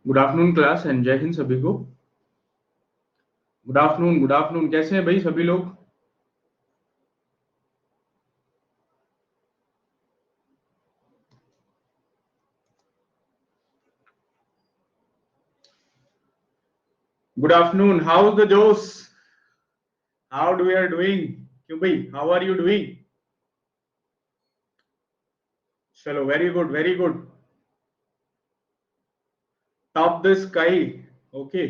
Good afternoon class and जय हिंद सभी को। Good afternoon, good afternoon. कैसे हैं भाई सभी लोग? Good afternoon. हाउ द जोश? How do we are doing? क्यों भाई, हाउ आर यू डूइंग? चलो, very good, very good. Top the sky. Okay.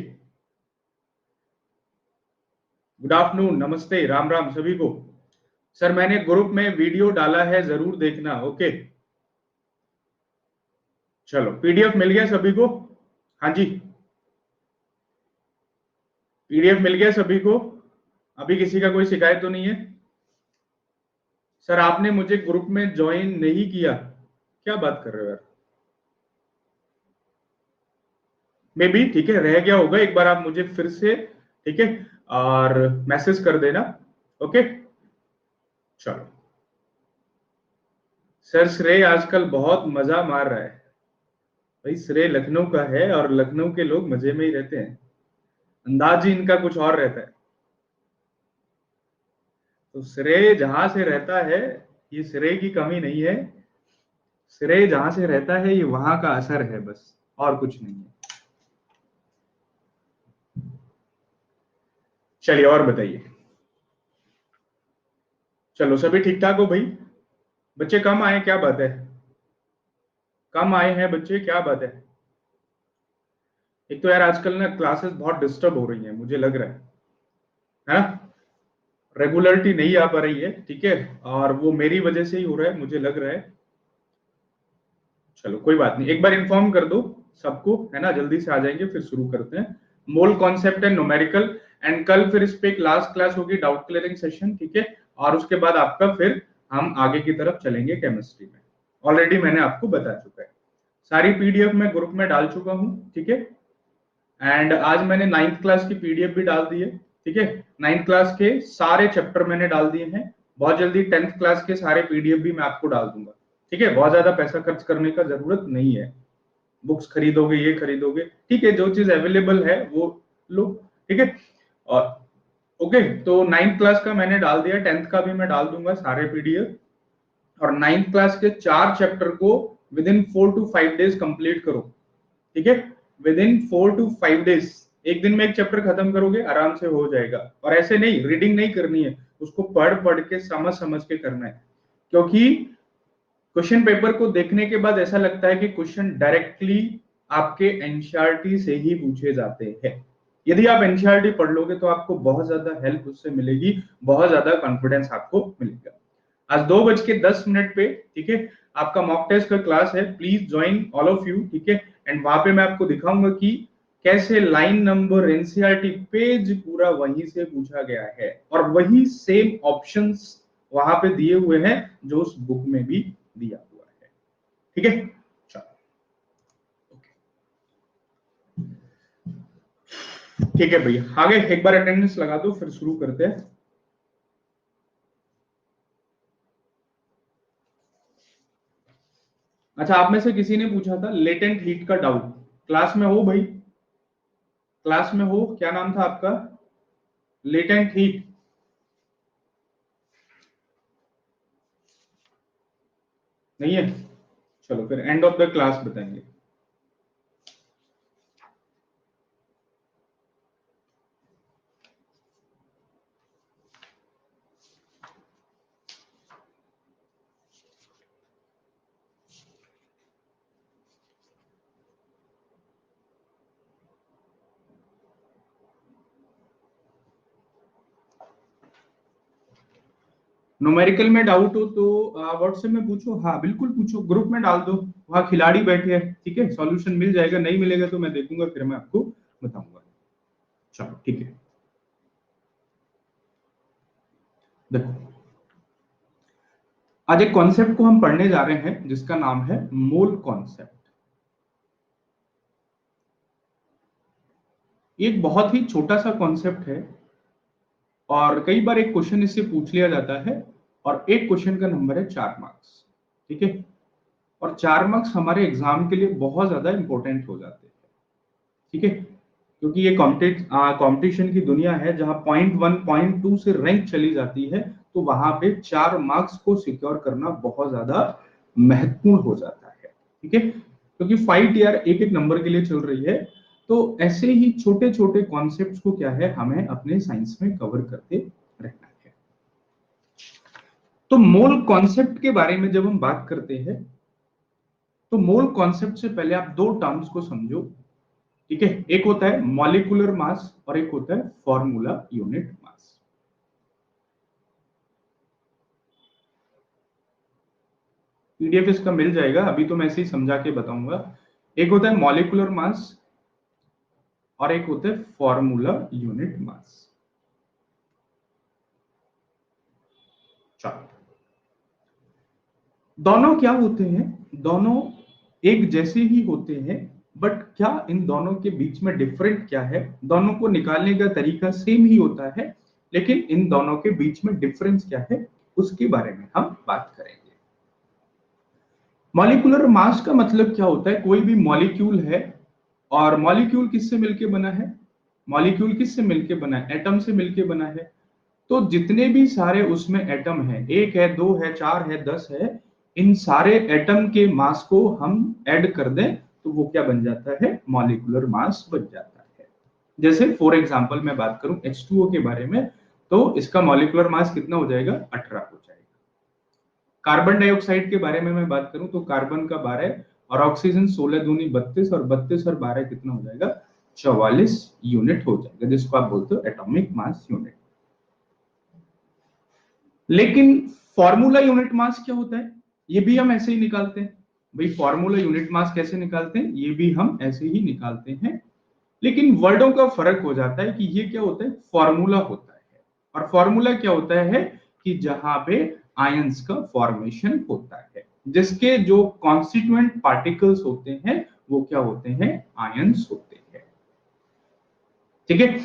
Good afternoon, नमस्ते, राम राम सभी को। सर, मैंने ग्रुप में वीडियो डाला है, जरूर देखना। ओके, चलो, पीडीएफ मिल गया सभी को? हाँ जी, पीडीएफ मिल गया सभी को? अभी किसी का कोई शिकायत तो नहीं है? सर, आपने मुझे ग्रुप में ज्वाइन नहीं किया, क्या बात कर रहे हो यार? मे भी ठीक है, रह गया होगा। एक बार आप मुझे फिर से, ठीक है, और मैसेज कर देना। ओके, चलो। सर, श्रेय आजकल बहुत मजा मार रहा है। भाई, श्रेय लखनऊ का है और लखनऊ के लोग मजे में ही रहते हैं। अंदाज ही इनका कुछ और रहता है। तो श्रेय जहां से रहता है, ये श्रेय की कमी नहीं है। श्रेय जहां से रहता है, ये वहां का असर है, बस और कुछ नहीं है। चलिए, और बताइए। चलो, सभी ठीक ठाक हो भाई? बच्चे कम आए, क्या बात है? कम आए हैं बच्चे, क्या बात है? एक तो यार आजकल ना क्लासेस बहुत डिस्टर्ब हो रही हैं, मुझे लग रहा है ना? रेगुलरिटी नहीं आ पा रही है, ठीक है, और वो मेरी वजह से ही हो रहा है, मुझे लग रहा है। चलो, कोई बात नहीं, एक बार इन्फॉर्म कर दो सबको, है ना? जल्दी से आ जाएंगे, फिर शुरू करते हैं। Mole concept and numerical. And कल फिर इस पे एक लास्ट क्लास होगी, डाउट क्लियरिंग सेशन, ठीक है। और उसके बाद आपका फिर हम आगे की तरफ चलेंगे केमिस्ट्री में। ऑलरेडी मैंने आपको बता चुका है। सारी पीडीएफ मैं ग्रुप में डाल चुका हूं, ठीक है। एंड आज मैंने 9th क्लास की पीडीएफ भी डाल दी है, ठीक है। 9th क्लास के सारे चैप्टर मैंने डाल दिए हैं। बहुत जल्दी 10th क्लास के सारे पीडीएफ भी मैं आपको डाल दूंगा, ठीक है। बहुत ज्यादा पैसा खर्च करने का जरूरत नहीं है। बुक्स खरीदोगे, ये खरीदोगे, ठीक है, जो चीज अवेलेबल है वो लो, ठीक है। और ओके, तो 9th क्लास का मैंने डाल दिया, 10th का भी मैं डाल दूंगा सारे पीडीएफ। और 9th क्लास के 4 चैप्टर को with in 4 to 5 days complete करो, ठीक है। विद इन 4 to 5 डेज, एक दिन में एक चैप्टर खत्म करोगे, आराम से हो जाएगा। और ऐसे नहीं, रीडिंग नहीं करनी है, उसको पढ़ पढ़ के समझ समझ के करना है। क्योंकि क्वेश्चन पेपर को देखने के बाद ऐसा लगता है कि क्वेश्चन डायरेक्टली आपके एनसीईआरटी से ही पूछे जाते हैं। यदि आप एनसीईआरटी पढ़ लोगे तो आपको बहुत ज्यादा हेल्प उससे मिलेगी, बहुत ज्यादा कॉन्फिडेंस आपको मिलेगा। आज 2:10 पे, ठीक है, आपका मॉक टेस्ट का क्लास है। Please join all of you, ठीक है। एंड वहां पे मैं आपको दिखाऊंगा कि कैसे लाइन नंबर, एनसीईआरटी पेज पूरा वहीं से पूछा गया है, और वही सेम ऑप्शंस वहां पे दिए हुए हैं जो उस बुक में भी दिया हुआ है, ठीक है। चलो, ठीक है भैया, आगे एक बार अटेंडेंस लगा दो, फिर शुरू करते हैं। अच्छा, आप में से किसी ने पूछा था लेटेंट हीट का डाउट। क्लास में हो भाई? क्लास में हो? क्या नाम था आपका? Latent heat? नहीं है? चलो, फिर एंड ऑफ द क्लास बताएंगे। न्यूमेरिकल में डाउट हो तो व्हाट्सएप में पूछो, हाँ बिल्कुल पूछो, ग्रुप में डाल दो। वहां खिलाड़ी बैठे हैं, ठीक है, सॉल्यूशन मिल जाएगा। नहीं मिलेगा तो मैं देखूंगा, फिर मैं आपको बताऊंगा। चलो, ठीक है। देखो, आज एक कॉन्सेप्ट को हम पढ़ने जा रहे हैं जिसका नाम है मोल कॉन्सेप्ट। ये एक बहुत ही छोटा सा कॉन्सेप्ट है, और कई बार एक क्वेश्चन इससे पूछ लिया जाता है। और एक क्वेश्चन का नंबर है 4 मार्क्स, ठीक है। और 4 मार्क्स हमारे एग्जाम के लिए बहुत ज्यादा इंपॉर्टेंट हो जाते हैं। ठीक है, क्योंकि ये कंपटीशन की दुनिया है जहां पॉइंट 1 पॉइंट 2 से रैंक चली जाती है, तो वहां पे 4 मार्क्स को सिक्योर करना बहुत ज्यादा महत्वपूर्ण हो जाता है। ठीक है, क्योंकि फाइट यार एक एक नंबर के लिए चल रही है, तो ऐसे ही छोटे छोटे कॉन्सेप्ट्स को क्या है हमें अपने साइंस में कवर करते रहना है। तो मोल कॉन्सेप्ट के बारे में जब हम बात करते हैं, तो मोल कॉन्सेप्ट से पहले आप दो टर्म्स को समझो। ठीक है, एक होता है मॉलिक्यूलर मास और एक होता है फॉर्मूला यूनिट मास। पीडीएफ इसका मिल जाएगा, अभी तो मैं ऐसे ही समझा के बताऊंगा। एक होता है मॉलिक्यूलर मास और एक होता है फॉर्मूला यूनिट मास। चलो, दोनों क्या होते हैं? दोनों एक जैसे ही होते हैं, बट क्या इन दोनों के बीच में डिफरेंट क्या है? दोनों को निकालने का तरीका सेम ही होता है, लेकिन इन दोनों के बीच में डिफरेंस क्या है उसके बारे में हम बात करेंगे। मॉलिक्यूलर मास का मतलब क्या होता है? कोई भी मॉलिक्यूल है, और मॉलिक्यूल किससे मिलके बना है? मॉलिक्यूल किससे मिलके बना है? एटम से मिलके बना है। तो जितने भी सारे उसमें एटम है, एक है, दो है, चार है, 10 है, इन सारे एटम के मास को हम ऐड कर दें तो वो क्या बन जाता है? मॉलिक्यूलर मास बन जाता है। जैसे फॉर एग्जांपल मैं बात करूं H2O के बारे में, तो इसका मॉलिक्यूलर मास कितना हो जाएगा? 18 हो जाएगा। कार्बन डाइऑक्साइड के बारे में मैं बात करूं तो कार्बन का 12 और ऑक्सीजन 16 दूनी 32, और 32 और 12 कितना हो जाएगा? 44 यूनिट हो जाएगा, जिसको आप बोलते हो एटॉमिक मास यूनिट। लेकिन फॉर्मूला यूनिट मास क्या होता है? ये भी हम ऐसे ही निकालते हैं। भाई फॉर्मूला यूनिट मास कैसे निकालते हैं? ये भी हम ऐसे ही निकालते हैं, लेकिन वर्डों का फर्क हो जाता है कि ये क्या होता है? फॉर्मूला होता है, और फॉर्मूला क्या होता है कि जहां पे आयंस का फॉर्मेशन होता है, जिसके जो कॉन्स्टिट्यूएंट पार्टिकल्स होते हैं वो क्या होते हैं? आयंस होते हैं। ठीक है,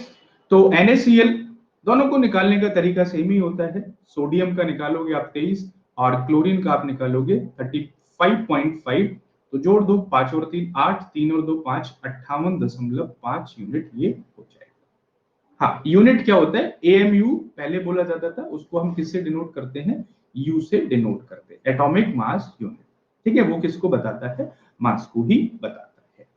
तो NaCl दोनों को निकालने का तरीका सेम ही होता है। सोडियम का निकालोगे आप 23, और क्लोरीन का आप निकालोगे 35.5। तो जोड़ दो, 5 और 3 8, 3 और 2 5, 58.5 यूनिट ये हो जाएगा। हाँ, यूनिट क्या होता है? AMU पहले बोला जाता था, उसको हम किससे डिनोट करते हैं? U से डिनोट करते हैं, एटॉमिक मास यूनिट। ठीक है, वो किसको बताता है? मास को ही बताता है।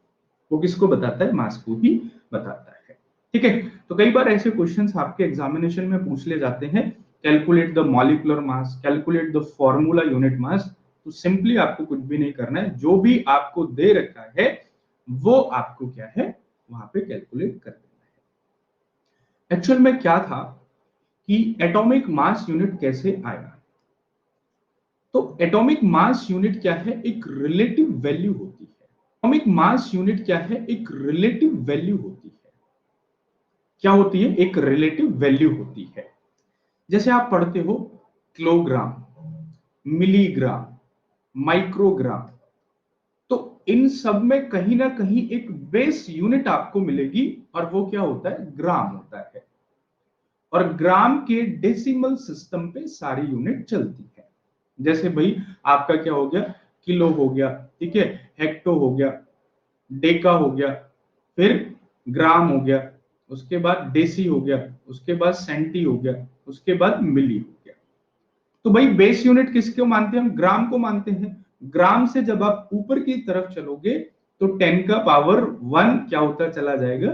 वो किसको बताता है? मास को ही बताता है। ठीक है, तो कई बार ऐसे क्वेश्चंस आपके एग्जामिनेशन में पूछ ले जाते हैं, calculate the molecular mass, calculate the formula unit mass. तो सिंपली आपको कुछ भी नहीं करना है, जो भी आपको दे रखा है वो आपको क्या है? वहां पे कैलकुलेट कर देना है। एक्चुअल में क्या था कि एटॉमिक मास यूनिट कैसे आएगा? तो एटॉमिक मास यूनिट क्या है? एक रिलेटिव वैल्यू होती है। एटॉमिक मास यूनिट क्या है? एक रिलेटिव वैल्यू होती है। क्या होती है? एक रिलेटिव वैल्यू होती है। जैसे आप पढ़ते हो किलोग्राम, मिलीग्राम, माइक्रोग्राम, तो इन सब में कहीं ना कहीं एक बेस यूनिट आपको मिलेगी, और वो क्या होता है? ग्राम होता है। और ग्राम के डेसिमल सिस्टम पे सारी यूनिट चलती है। जैसे भाई आपका क्या हो गया? किलो हो गया, ठीक है, हेक्टो हो गया, डेका हो गया, फिर ग्राम हो गया, उसके बाद डेसी हो गया, उसके बाद सेंटी हो गया, उसके बाद मिली हो गया। तो भाई बेस यूनिट किसको मानते हैं? हम ग्राम को मानते हैं। ग्राम से जब आप ऊपर की तरफ चलोगे तो 10 का पावर 1 क्या होता चला जाएगा?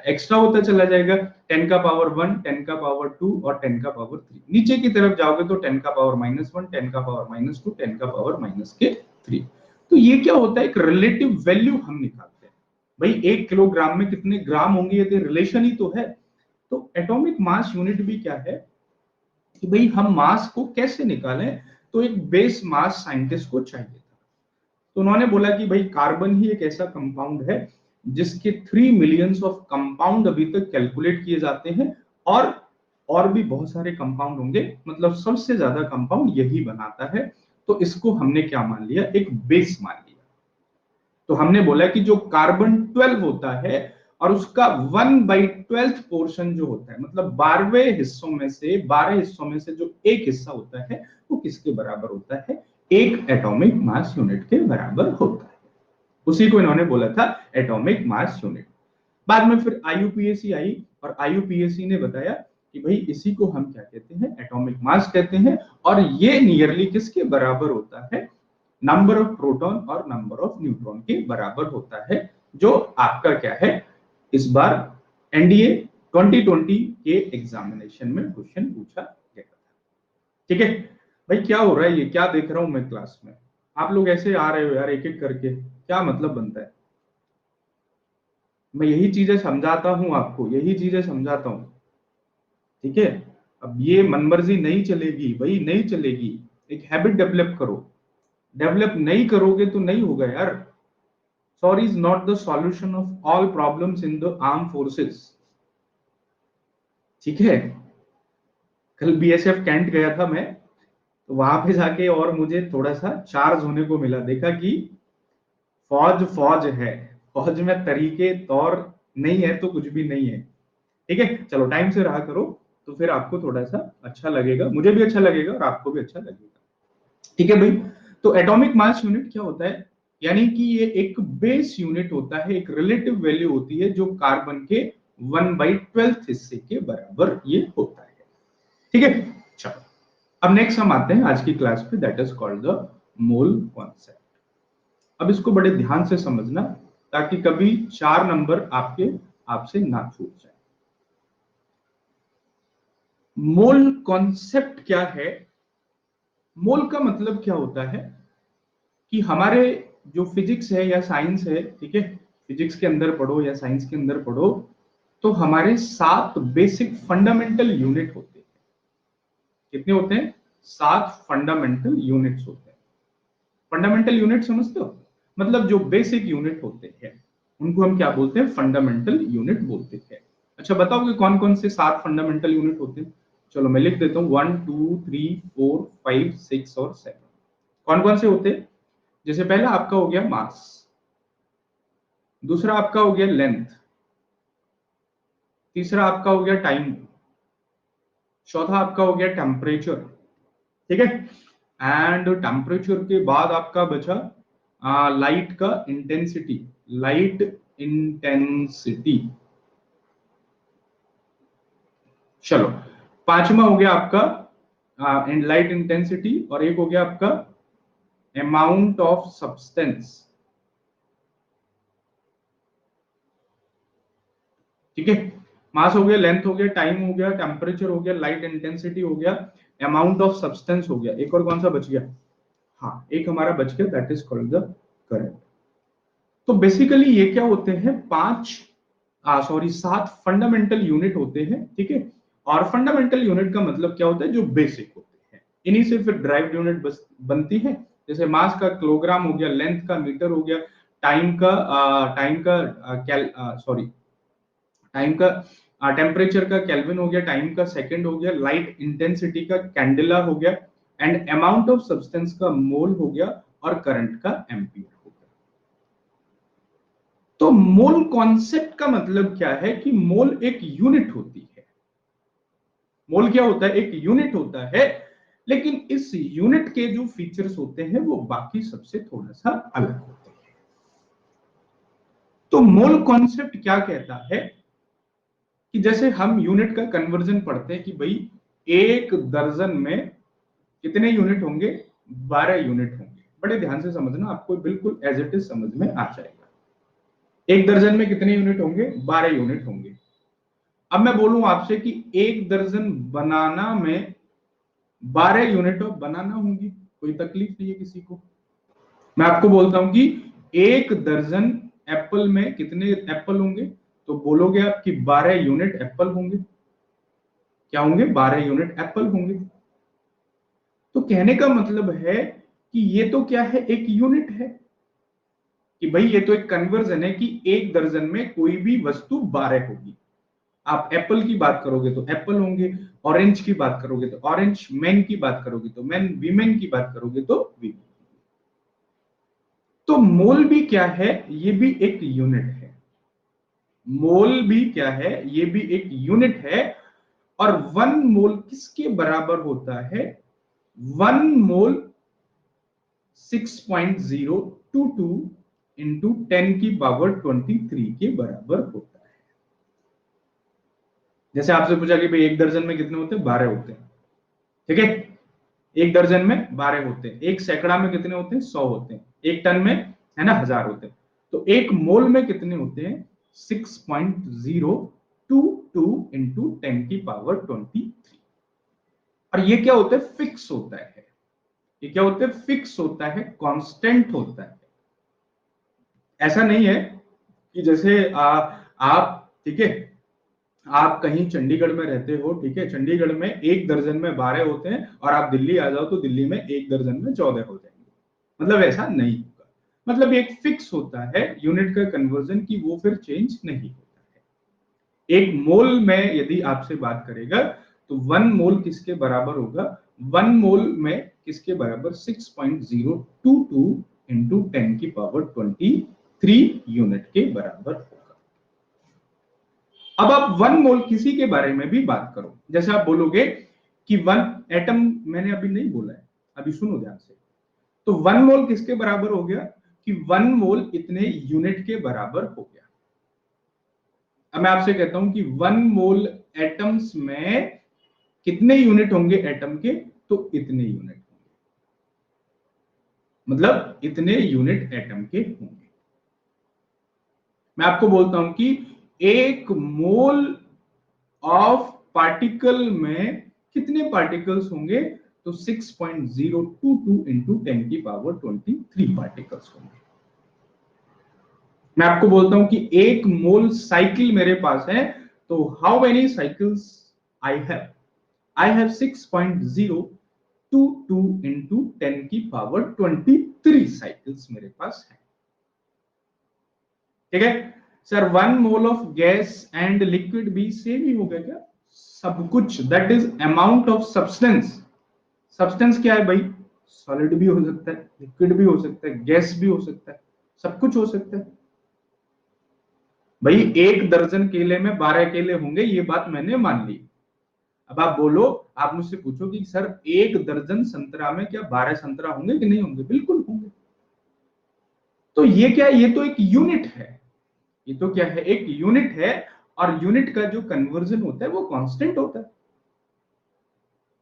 एक्स्ट्रा होता चला जाएगा। 10 का पावर 1, 10 का पावर 2 और 10 का पावर 3। नीचे की तरफ जाओगे तो 10 का पावर -1, 10 का पावर -2, 10 का पावर -3। तो ये क्या होता है? एक रिलेटिव वैल्यू हम निकालते हैं। भाई 1 किलोग्राम में कितने ग्राम होंगे? ये तो रिलेशन ही तो है। तो एटॉमिक मास यूनिट भी क्या है कि भाई हम मास को कैसे निकालें? तो एक बेस मास साइंटिस्ट को चाहिए था। तो उन्होंने बोला कि भाई कार्बन ही एक ऐसा कंपाउंड है जिसके 3 मिलियंस ऑफ कंपाउंड अभी तक कैलकुलेट किए जाते हैं, और भी बहुत सारे कंपाउंड होंगे, मतलब सबसे ज्यादा कंपाउंड यही बनाता है। तो इसको हमने क्या मान लिया? एक बेस मान लिया। तो हमने बोला कि जो कार्बन 12 होता है और उसका 1/12 पोर्शन जो होता है, मतलब 12 हिस्सों में से जो एक हिस्सा होता है वो किसके बराबर होता है? एक एटॉमिक मास यूनिट के बराबर होता है। उसी को इन्होंने बोला था एटॉमिक मास यूनिट। बाद में फिर आईयूपीएसी आई और आईयूपीएसी ने बताया कि भाई इसी को हम क्या कहते हैं, एटॉमिक मास कहते हैं, और ये नियरली किसके बराबर होता है, नंबर ऑफ प्रोटॉन और नंबर ऑफ न्यूट्रॉन के बराबर होता है, जो आपका क्या है इस बार एनडीए 2020 के एग्जामिनेशन में क्वेश्चन पूछा गया था। ठीक है भाई, क्या हो रहा है, ये क्या देख रहा हूं मैं क्लास में, आप लोग ऐसे आ रहे हो यार एक एक करके, क्या मतलब बनता है। मैं यही चीजें समझाता हूं आपको, यही चीजें समझाता हूं, ठीक है। अब ये मनमर्जी नहीं चलेगी भाई, नहीं चलेगी, एक हैबिट डेवलप करो, डेवलप नहीं करोगे तो नहीं होगा यार। Sorry is not the solution of all problems in the arm forces, ठीक है। कल बीएसएफ कैंट गया था मैं, तो वहां पे जाके और मुझे थोड़ा सा चार्ज होने को मिला, देखा कि फौज फौज है, फौज में तरीके तौर नहीं है तो कुछ भी नहीं है, ठीक है। चलो टाइम से रहा करो, तो फिर आपको थोड़ा सा अच्छा लगेगा, मुझे भी अच्छा लगेगा और आपको भी अच्छा लगेगा, ठीक है भाई। तो एटॉमिक मास यूनिट क्या होता है, यानी कि ये एक बेस यूनिट होता है, एक रिलेटिव वैल्यू होती है जो कार्बन के 1/12 हिस्से के बराबर ये होता है, ठीक है। चलो अब नेक्स्ट हम आते हैं आज की क्लास पे, that is called the mole concept. अब इसको बड़े ध्यान से समझना ताकि कभी 4 नंबर आपके आपसे ना छूट जाए। मोल कॉन्सेप्ट क्या है, मोल का मतलब क्या होता है कि हमारे जो फिजिक्स है या साइंस है, ठीक है, फिजिक्स के अंदर पढ़ो या साइंस के अंदर पढ़ो, तो हमारे 7 बेसिक फंडामेंटल यूनिट होते हैं। कितने होते हैं, 7 फंडामेंटल यूनिट्स होते हैं। फंडामेंटल यूनिट समझते हो, मतलब जो बेसिक यूनिट होते हैं उनको हम क्या बोलते हैं, फंडामेंटल यूनिट बोलते हैं। अच्छा बताओ कि कौन कौन से 7 फंडामेंटल यूनिट होते हैं। चलो मैं लिख देता हूँ, 1 2 3 4 5 6 और 7। कौन कौन से होते हैं, जैसे पहला आपका हो गया मास, दूसरा आपका हो गया लेंथ, तीसरा आपका हो गया टाइम, चौथा आपका हो गया टेम्परेचर, ठीक है। एंड टेम्परेचर के बाद आपका बचा लाइट का इंटेंसिटी, लाइट इंटेंसिटी। चलो पांचवा हो गया आपका लाइट इंटेंसिटी, और एक हो गया आपका अमाउंट ऑफ सब्सटेंस, ठीक है। मास हो गया, लेंथ हो गया, टाइम हो गया, टेम्परेचर हो गया, लाइट इंटेंसिटी हो गया, अमाउंट ऑफ सब्सटेंस हो गया, एक और कौन सा बच गया, हाँ एक हमारा बच गया, that is called the current. तो बेसिकली ये क्या होते हैं, 7 फंडामेंटल यूनिट होते हैं, ठीक है। और फंडामेंटल यूनिट का मतलब क्या होता है, जो बेसिक होते हैं, इन्हीं से फिर ड्राइव यूनिट बनती है। जैसे मास का किलोग्राम हो गया, लेंथ का मीटर हो गया, टाइम का टेम्परेचर का केल्विन हो गया, टाइम का सेकंड हो गया, लाइट इंटेंसिटी का कैंडेला हो गया, एंड अमाउंट ऑफ सब्सटेंस का मोल हो गया, और करंट का एम्पियर हो गया। तो मोल कॉन्सेप्ट का मतलब क्या है कि मोल एक यूनिट होती है। मोल क्या होता है, एक यूनिट होता है, लेकिन इस यूनिट के जो फीचर्स होते हैं वो बाकी सबसे थोड़ा सा अलग होते हैं। तो मोल कॉन्सेप्ट क्या कहता है कि जैसे हम यूनिट का कन्वर्जन पढ़ते हैं कि भाई एक दर्जन में कितने यूनिट होंगे, 12 यूनिट होंगे। बड़े ध्यान से समझना, आपको बिल्कुल एज इट इज समझ में आ जाएगा। एक दर्जन में कितने यूनिट होंगे, 12 यूनिट होंगे। अब मैं बोलूं आपसे कि एक दर्जन बनाना में 12 यूनिट ऑफ बनाना होंगी, कोई तकलीफ नहीं है किसी को। मैं आपको बोलता हूं कि एक दर्जन एप्पल में कितने एप्पल होंगे, तो बोलोगे आप कि 12 यूनिट एप्पल होंगे। क्या होंगे, 12 यूनिट एप्पल होंगे। तो कहने का मतलब है कि ये तो क्या है, एक यूनिट है, कि भाई ये तो एक कन्वर्जन है कि एक दर्जन में कोई भी वस्तु 12 होगी। आप एप्पल की बात करोगे तो एप्पल होंगे, ऑरेंज की बात करोगे तो ऑरेंज, मैन की बात करोगे तो मैन, वीमेन की बात करोगे तो वीमेन। तो मोल भी क्या है, ये भी एक यूनिट है। मोल भी क्या है, ये भी एक यूनिट है। और 1 मोल किसके बराबर होता है, 1 मोल 6.022 इंटू 10 की पावर 23 के बराबर होता है। जैसे आपसे पूछा कि भाई एक दर्जन में कितने होते हैं, 12 होते हैं, ठीक है। एक दर्जन में 12 होते हैं। एक सैकड़ा में कितने होते हैं, 100 होते हैं। एक टन में, है ना, 1000 होते हैं। तो एक मोल में कितने होते हैं, 6.022 इंटू 10 की पावर 23। और ये क्या होता है, फिक्स होता है। ये क्या होता है, फिक्स होता है, कांस्टेंट होता है। ऐसा नहीं है कि जैसे आप, ठीक है, आप कहीं चंडीगढ़ में रहते हो, ठीक है, चंडीगढ़ में एक दर्जन में 12 होते हैं और आप दिल्ली आ जाओ तो दिल्ली में एक दर्जन में 14 हो जाएंगे। मतलब ऐसा नहीं होगा। मतलब एक फिक्स होता है यूनिट का कन्वर्जन की, वो फिर चेंज नहीं होता है। एक मोल में यदि आपसे बात करेगा तो 1 मोल किसके बराबर होगा, 1 मोल में किसके बराबर, 6.022 इंटू 10 की पावर 23 यूनिट के बराबर होगा। अब आप 1 मोल किसी के बारे में भी बात करो, जैसे आप बोलोगे कि 1 एटम, मैंने अभी नहीं बोला है, अभी सुनो ध्यान से। तो 1 मोल किसके बराबर हो गया, कि 1 मोल इतने यूनिट के बराबर हो गया। अब मैं आपसे कहता हूं कि 1 मोल एटम्स में कितने यूनिट होंगे एटम के, तो इतने यूनिट होंगे, मतलब इतने यूनिट एटम के होंगे। मैं आपको बोलता हूं कि 1 मोल ऑफ पार्टिकल में कितने पार्टिकल्स होंगे, तो 6.022 इंटू 10 की पावर 23 पार्टिकल्स होंगे। मैं आपको बोलता हूं कि 1 मोल साइकिल मेरे पास है, तो how many cycles I have 6.022 into 10 की पावर 23 साइकिल्स मेरे पास है, ठीक है। Sir 1 mole of gas and liquid भी सेम ही होगा क्या, सब कुछ, that is amount of substance. Substance क्या है भाई, सॉलिड भी हो सकता है, लिक्विड भी हो सकता है, गैस भी हो सकता है, सब कुछ हो सकता है। भाई 1 दर्जन केले में 12 केले होंगे, ये बात मैंने मान ली। अब आप बोलो, आप मुझसे पूछो कि सर 1 दर्जन संतरा में क्या 12 संतरा होंगे कि नहीं होंगे, बिल्कुल होंगे। तो ये क्या है, ये तो एक यूनिट है, ये तो क्या है, एक यूनिट है। और यूनिट का जो कन्वर्जन होता है वो कांस्टेंट होता है,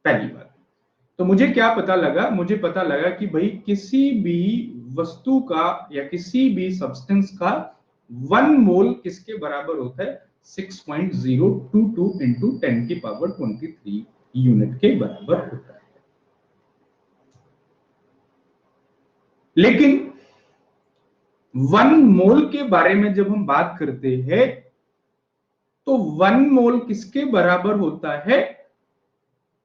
पहली बात। तो मुझे क्या पता लगा, मुझे पता लगा कि भाई किसी भी वस्तु का या किसी भी सब्सटेंस का 1 मोल किसके बराबर होता है, 6.022 इंटू 10 की पावर 23 यूनिट के बराबर होता है। लेकिन 1 मोल के बारे में जब हम बात करते हैं तो 1 मोल किसके बराबर होता है,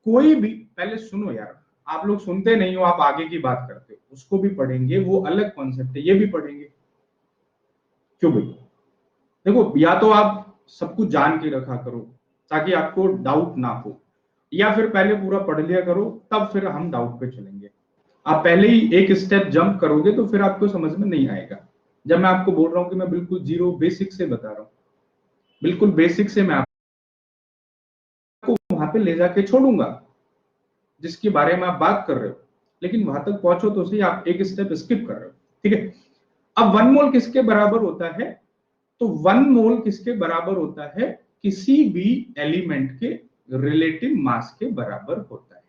कोई भी, पहले सुनो यार, आप लोग सुनते नहीं हो, आप आगे की बात करते हो, उसको भी पढ़ेंगे, वो अलग कॉन्सेप्ट है, ये भी पढ़ेंगे। क्यों भाई, देखो, या तो आप सब कुछ जान के रखा करो ताकि आपको डाउट ना हो, या फिर पहले पूरा पढ़ लिया करो, तब फिर हम डाउट पे चलेंगे। आप पहले ही एक स्टेप जंप करोगे तो फिर आपको समझ में नहीं आएगा। जब मैं आपको बोल रहा हूं कि मैं बिल्कुल जीरो बेसिक से बता रहा हूं, बिल्कुल बेसिक से मैं आपको वहां पे ले जाके छोड़ूंगा जिसके बारे में आप बात कर रहे हो, लेकिन वहां तक पहुंचो तो सही, आप एक स्टेप स्किप कर रहे हो, ठीक है। अब 1 मोल किसके बराबर होता है, तो 1 मोल किसके बराबर होता है, किसी भी एलिमेंट के रिलेटिव मास के बराबर होता है,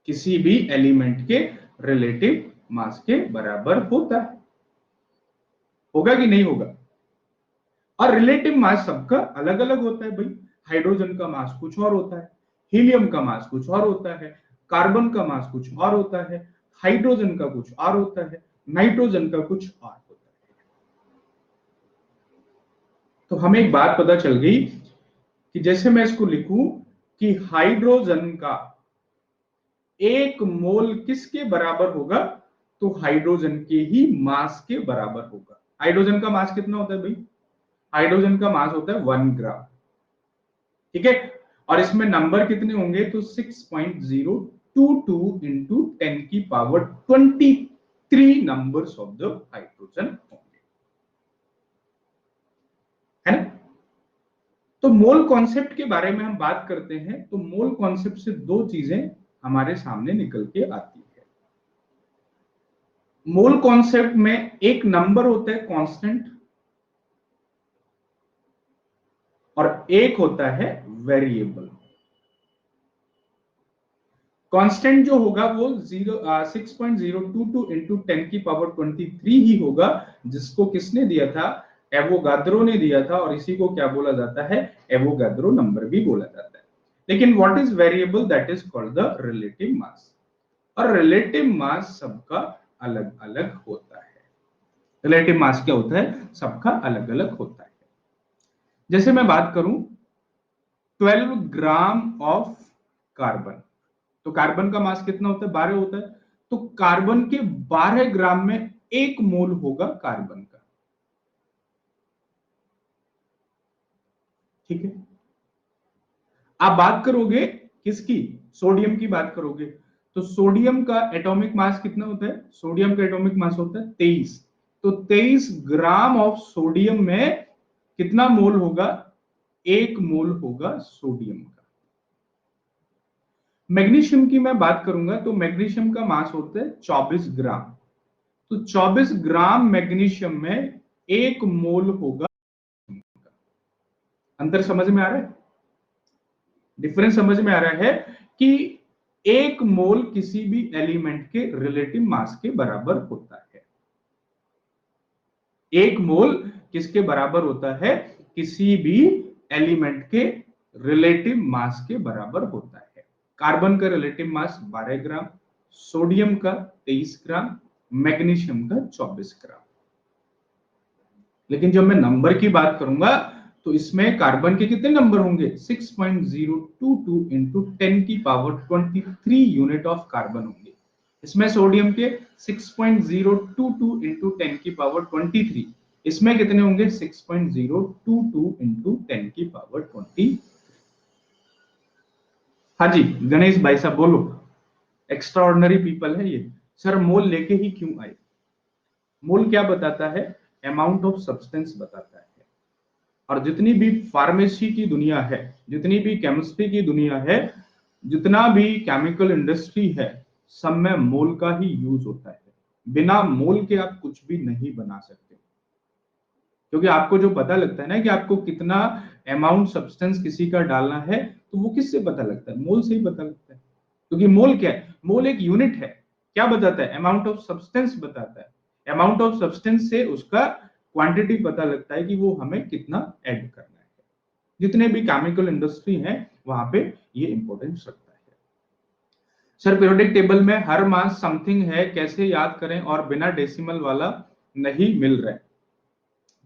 किसी भी एलिमेंट के रिलेटिव मास के बराबर होता है। होगा कि नहीं होगा। और रिलेटिव मास सबका अलग अलग होता है भाई, हाइड्रोजन का मास कुछ और होता है, हीलियम का मास कुछ और होता है, कार्बन का मास कुछ और होता है, हाइड्रोजन का कुछ और होता है, नाइट्रोजन का कुछ और होता है। तो हमें एक बात पता चल गई कि जैसे मैं इसको लिखूं कि हाइड्रोजन का 1 मोल किसके बराबर होगा, तो हाइड्रोजन के ही मास के बराबर होगा। हाइड्रोजन का मास कितना होता है भाई, हाइड्रोजन का मास होता है 1 ग्राम, ठीक है। और इसमें नंबर कितने होंगे, तो 6.022 इंटू 10 की power 23 numbers of the hydrogen होंगे, है ना। तो मोल कॉन्सेप्ट के बारे में हम बात करते हैं, तो मोल कॉन्सेप्ट से 2 चीजें हमारे सामने निकल के आती है। मोल कॉन्सेप्ट में एक नंबर होता है कांस्टेंट और एक होता है वेरिएबल। कांस्टेंट जो होगा वो 6.022 इंटू 10 की पावर 23 ही होगा, जिसको किसने दिया था? एवोगाद्रो ने दिया था, और इसी को क्या बोला जाता है? एवोगाद्रो नंबर भी बोला जाता है। लेकिन what is variable? That is called the relative mass. और रिलेटिव मास सबका अलग अलग होता है। रिलेटिव मास क्या होता है? सबका अलग अलग होता है। जैसे मैं बात करूं 12 ग्राम ऑफ कार्बन, तो कार्बन का मास कितना होता है? 12 होता है। तो कार्बन के 12 ग्राम में 1 मोल होगा कार्बन का। ठीक है। आप बात करोगे किसकी? सोडियम की बात करोगे, तो सोडियम का एटॉमिक मास कितना होता है? सोडियम का एटॉमिक मास होता है 23। तो 23 ग्राम ऑफ सोडियम में कितना मोल होगा? 1 मोल होगा सोडियम का। मैग्नीशियम की मैं बात करूंगा तो मैग्नीशियम का मास होता है 24 ग्राम। तो 24 ग्राम मैग्नीशियम में 1 मोल होगा। अंतर समझ में आ रहा है? डिफरेंस समझ में आ रहा है कि 1 मोल किसी भी एलिमेंट के रिलेटिव मास के बराबर होता है। 1 मोल किसके बराबर होता है? किसी भी एलिमेंट के रिलेटिव मास के बराबर होता है। कार्बन का रिलेटिव मास 12 ग्राम, सोडियम का 23 ग्राम, मैग्नीशियम का 24 ग्राम। लेकिन जब मैं नंबर की बात करूंगा तो इसमें कार्बन के कितने नंबर होंगे? 6.022 इंटू 10 की पावर 23 यूनिट ऑफ कार्बन होंगे। इसमें सोडियम के 6.022 इंटू 10 की पावर 23। इसमें कितने होंगे? 6.022 इंटू 10 की पावर 20। हाँ जी गणेश भाई साहब बोलो। एक्स्ट्रा ऑर्डिनरी पीपल है ये। सर मोल लेके ही क्यों आए? मोल क्या बताता है? अमाउंट ऑफ सब्सटेंस बताता है। और जितनी भी फार्मेसी की दुनिया है, जितनी भी केमिस्ट्री की दुनिया है, जितना भी केमिकल इंडस्ट्री है, सब में मोल का ही यूज होता है। बिना मोल के आप कुछ भी नहीं बना सकते, क्योंकि आपको जो पता लगता है ना कि आपको कितना अमाउंट सब्सटेंस किसी का डालना है, तो वो किससे पता लगता है? मोल से ही पता लगता है। क्योंकि मोल क्या है? मोल एक यूनिट है। क्या बताता है? अमाउंट ऑफ सब्सटेंस बताता है। अमाउंट ऑफ सब्सटेंस से उसका क्वांटिटी पता लगता है कि वो हमें कितना ऐड करना है। जितने भी केमिकल इंडस्ट्री है वहां पे ये इंपॉर्टेंस रखता है। सर पीरियोडिक टेबल में हर मास समथिंग है, कैसे याद करें और बिना डेसिमल वाला नहीं मिल रहा है?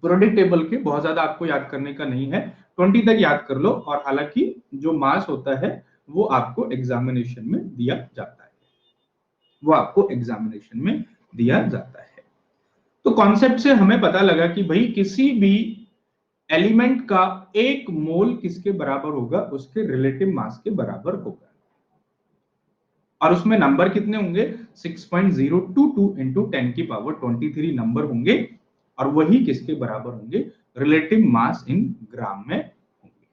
पीरियोडिक टेबल के बहुत ज्यादा आपको याद करने का नहीं है, 20 तक याद कर लो। और हालांकि जो मास होता है वो आपको एग्जामिनेशन में दिया जाता है, वो आपको एग्जामिनेशन में दिया जाता है। तो कॉन्सेप्ट से हमें पता लगा कि भाई किसी भी एलिमेंट का 1 मोल किसके बराबर होगा? उसके रिलेटिव मास के बराबर होगा। और उसमें नंबर कितने होंगे? 6.022 इंटू 10 की पावर 23 नंबर होंगे, और वही किसके बराबर होंगे? रिलेटिव मास इन ग्राम में होंगे।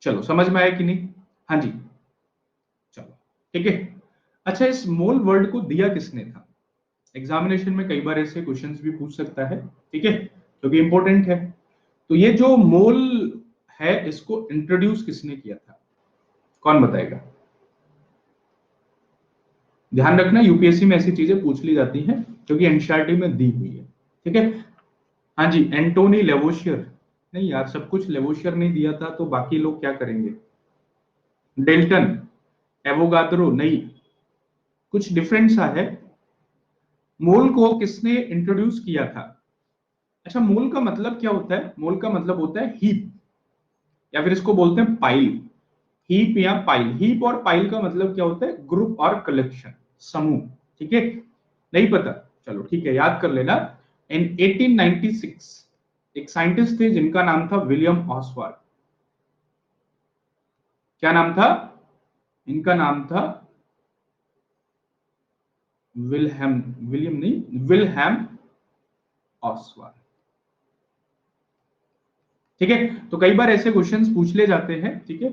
चलो समझ में आया कि नहीं? हाँ जी चलो ठीक है। अच्छा इस मोल वर्ड को दिया किसने था? एग्जामिनेशन में कई बार ऐसे क्वेश्चंस भी पूछ सकता है, ठीक है, क्योंकि इंपॉर्टेंट है। तो ये जो मोल है इसको इंट्रोड्यूस किसने किया था? कौन बताएगा? ध्यान रखना यूपीएससी में ऐसी चीजें पूछ ली जाती हैं क्योंकि एनसीईआरटी में दी हुई है। ठीक है। हाँ जी एंटोनी लेवोशियर। नहीं यार सब कुछ लेवोशियर नहीं दिया था तो बाकी लोग क्या करेंगे? डेल्टन, एवोगाद्रो नहीं, कुछ डिफरेंट सा है। मोल को किसने इंट्रोड्यूस किया था? अच्छा मोल का मतलब क्या होता है? मोल का मतलब होता है हीप, या फिर इसको बोलते हैं पाइल। हीप या पाइल। हीप और पाइल का मतलब क्या होता है? ग्रुप और कलेक्शन, समूह। ठीक है। नहीं पता? चलो ठीक है याद कर लेना। इन 1896 एक साइंटिस्ट थे जिनका नाम था विलियम ऑसवाल्ड। क्या नाम था? इनका नाम था विलहेम, विलियम नहीं, विलहेम ऑसवाल्ड। ठीक है। तो कई बार ऐसे क्वेश्चंस पूछ ले जाते हैं। ठीक है।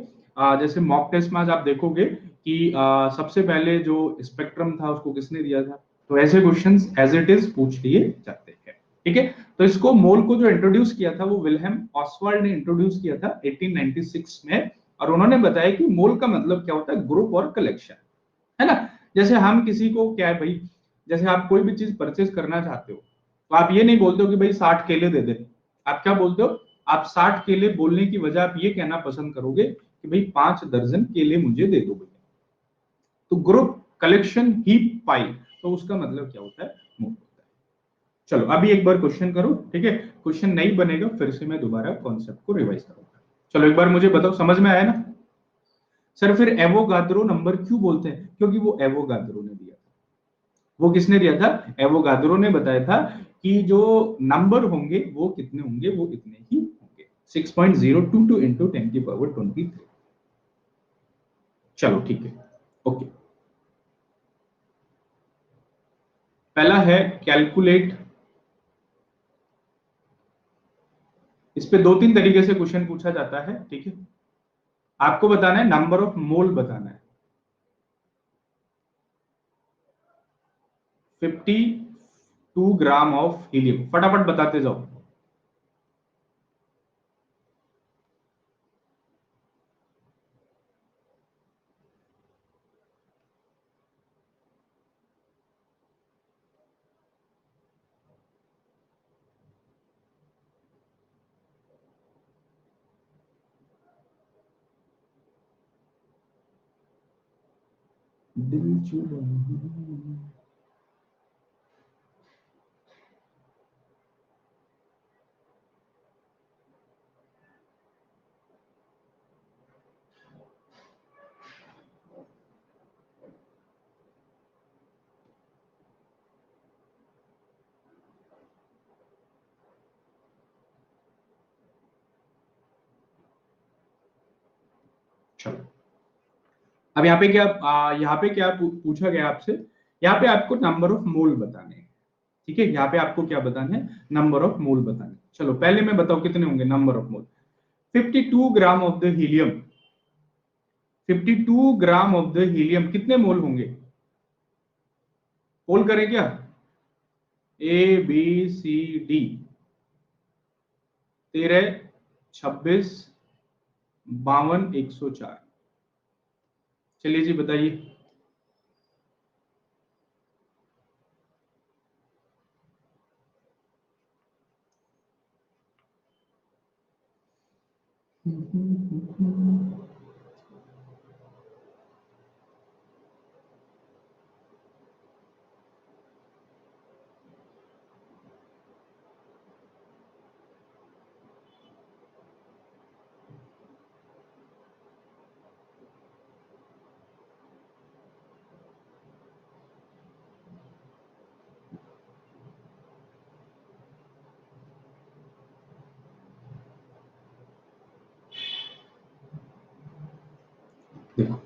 जैसे मॉक टेस्ट में आज आप देखोगे कि सबसे पहले जो स्पेक्ट्रम था उसको किसने दिया था? तो ऐसे क्वेश्चंस एज इट इज पूछ लिए जाते हैं, ठीक है। तो इसको मोल को जो इंट्रोड्यूस किया था वो विल्हेम ऑसवाल्ड ने इंट्रोड्यूस किया था 1896 में, और उन्होंने बताया कि मोल का मतलब क्या होता है, ग्रुप और कलेक्शन, है ना। जैसे हम किसी को क्या है भाई, जैसे आप कोई भी चीज परचेज करना चाहते हो तो आप ये नहीं बोलते हो कि भाई 60 केले दे दे, आप क्या बोलते हो, आप 60 केले बोलने की वजह आप ये कहना पसंद करोगे कि भाई 5 दर्जन केले मुझे दे दो भैया। तो ग्रुप कलेक्शन ही पाई, तो उसका मतलब क्या होता है, मोल होता है। चलो अभी एक बार क्वेश्चन करो, ठीक है। क्वेश्चन नहीं बनेगा फिर से मैं दोबारा कॉन्सेप्ट को रिवाइज करूंगा। चलो एक बार मुझे बताओ, समझ में आया ना। सर फिर एवोगाद्रो नंबर क्यों बोलते हैं, क्योंकि वो एवोगाद्रो ने दिया था। वो किसने दिया था, एवोगाद्रो ने बताया था कि जो नंबर होंगे वो कितने होंगे, वो इतने ही होंगे, 6.022 इंटू 10⁻23। चलो ठीक है, ओके। पहला है कैलकुलेट। इस पे दो तीन तरीके से क्वेश्चन पूछा जाता है, ठीक है। आपको बताना है नंबर ऑफ मोल बताना है। 52 ग्राम ऑफ हीलियम, फटाफट बताते जाओ। दिल चुरा। चलो अब यहाँ पे क्या पूछा गया आपसे, यहाँ पे आपको नंबर ऑफ मोल बताने हैं, ठीक है। यहाँ पे आपको क्या बताना है, नंबर ऑफ मोल बताने। चलो पहले मैं बताओ कितने होंगे number of mole. 52 gram of the helium, 52 gram of the helium कितने मोल होंगे, पोल करें क्या, ABCD, 13, 26, 52, 104। चलिए जी बताइए। देखो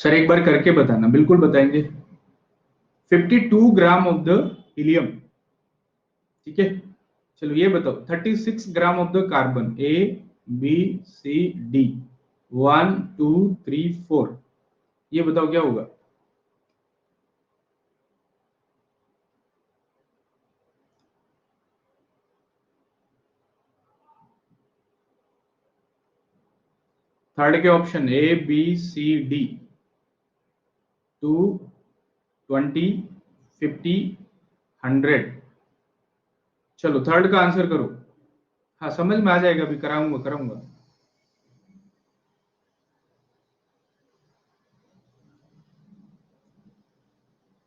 सर एक बार करके बताना, बिल्कुल बताएंगे। 52 ग्राम ऑफ द हीलियम, ठीक है। चलो ये बताओ 36 gram of the carbon, ABCD, 1 2 3 4, ये बताओ क्या होगा। थर्ड के ऑप्शन ABCD, 2, 20, 50, 100। चलो थर्ड का आंसर करो। हाँ समझ में आ जाएगा, अभी कराऊंगा कराऊंगा।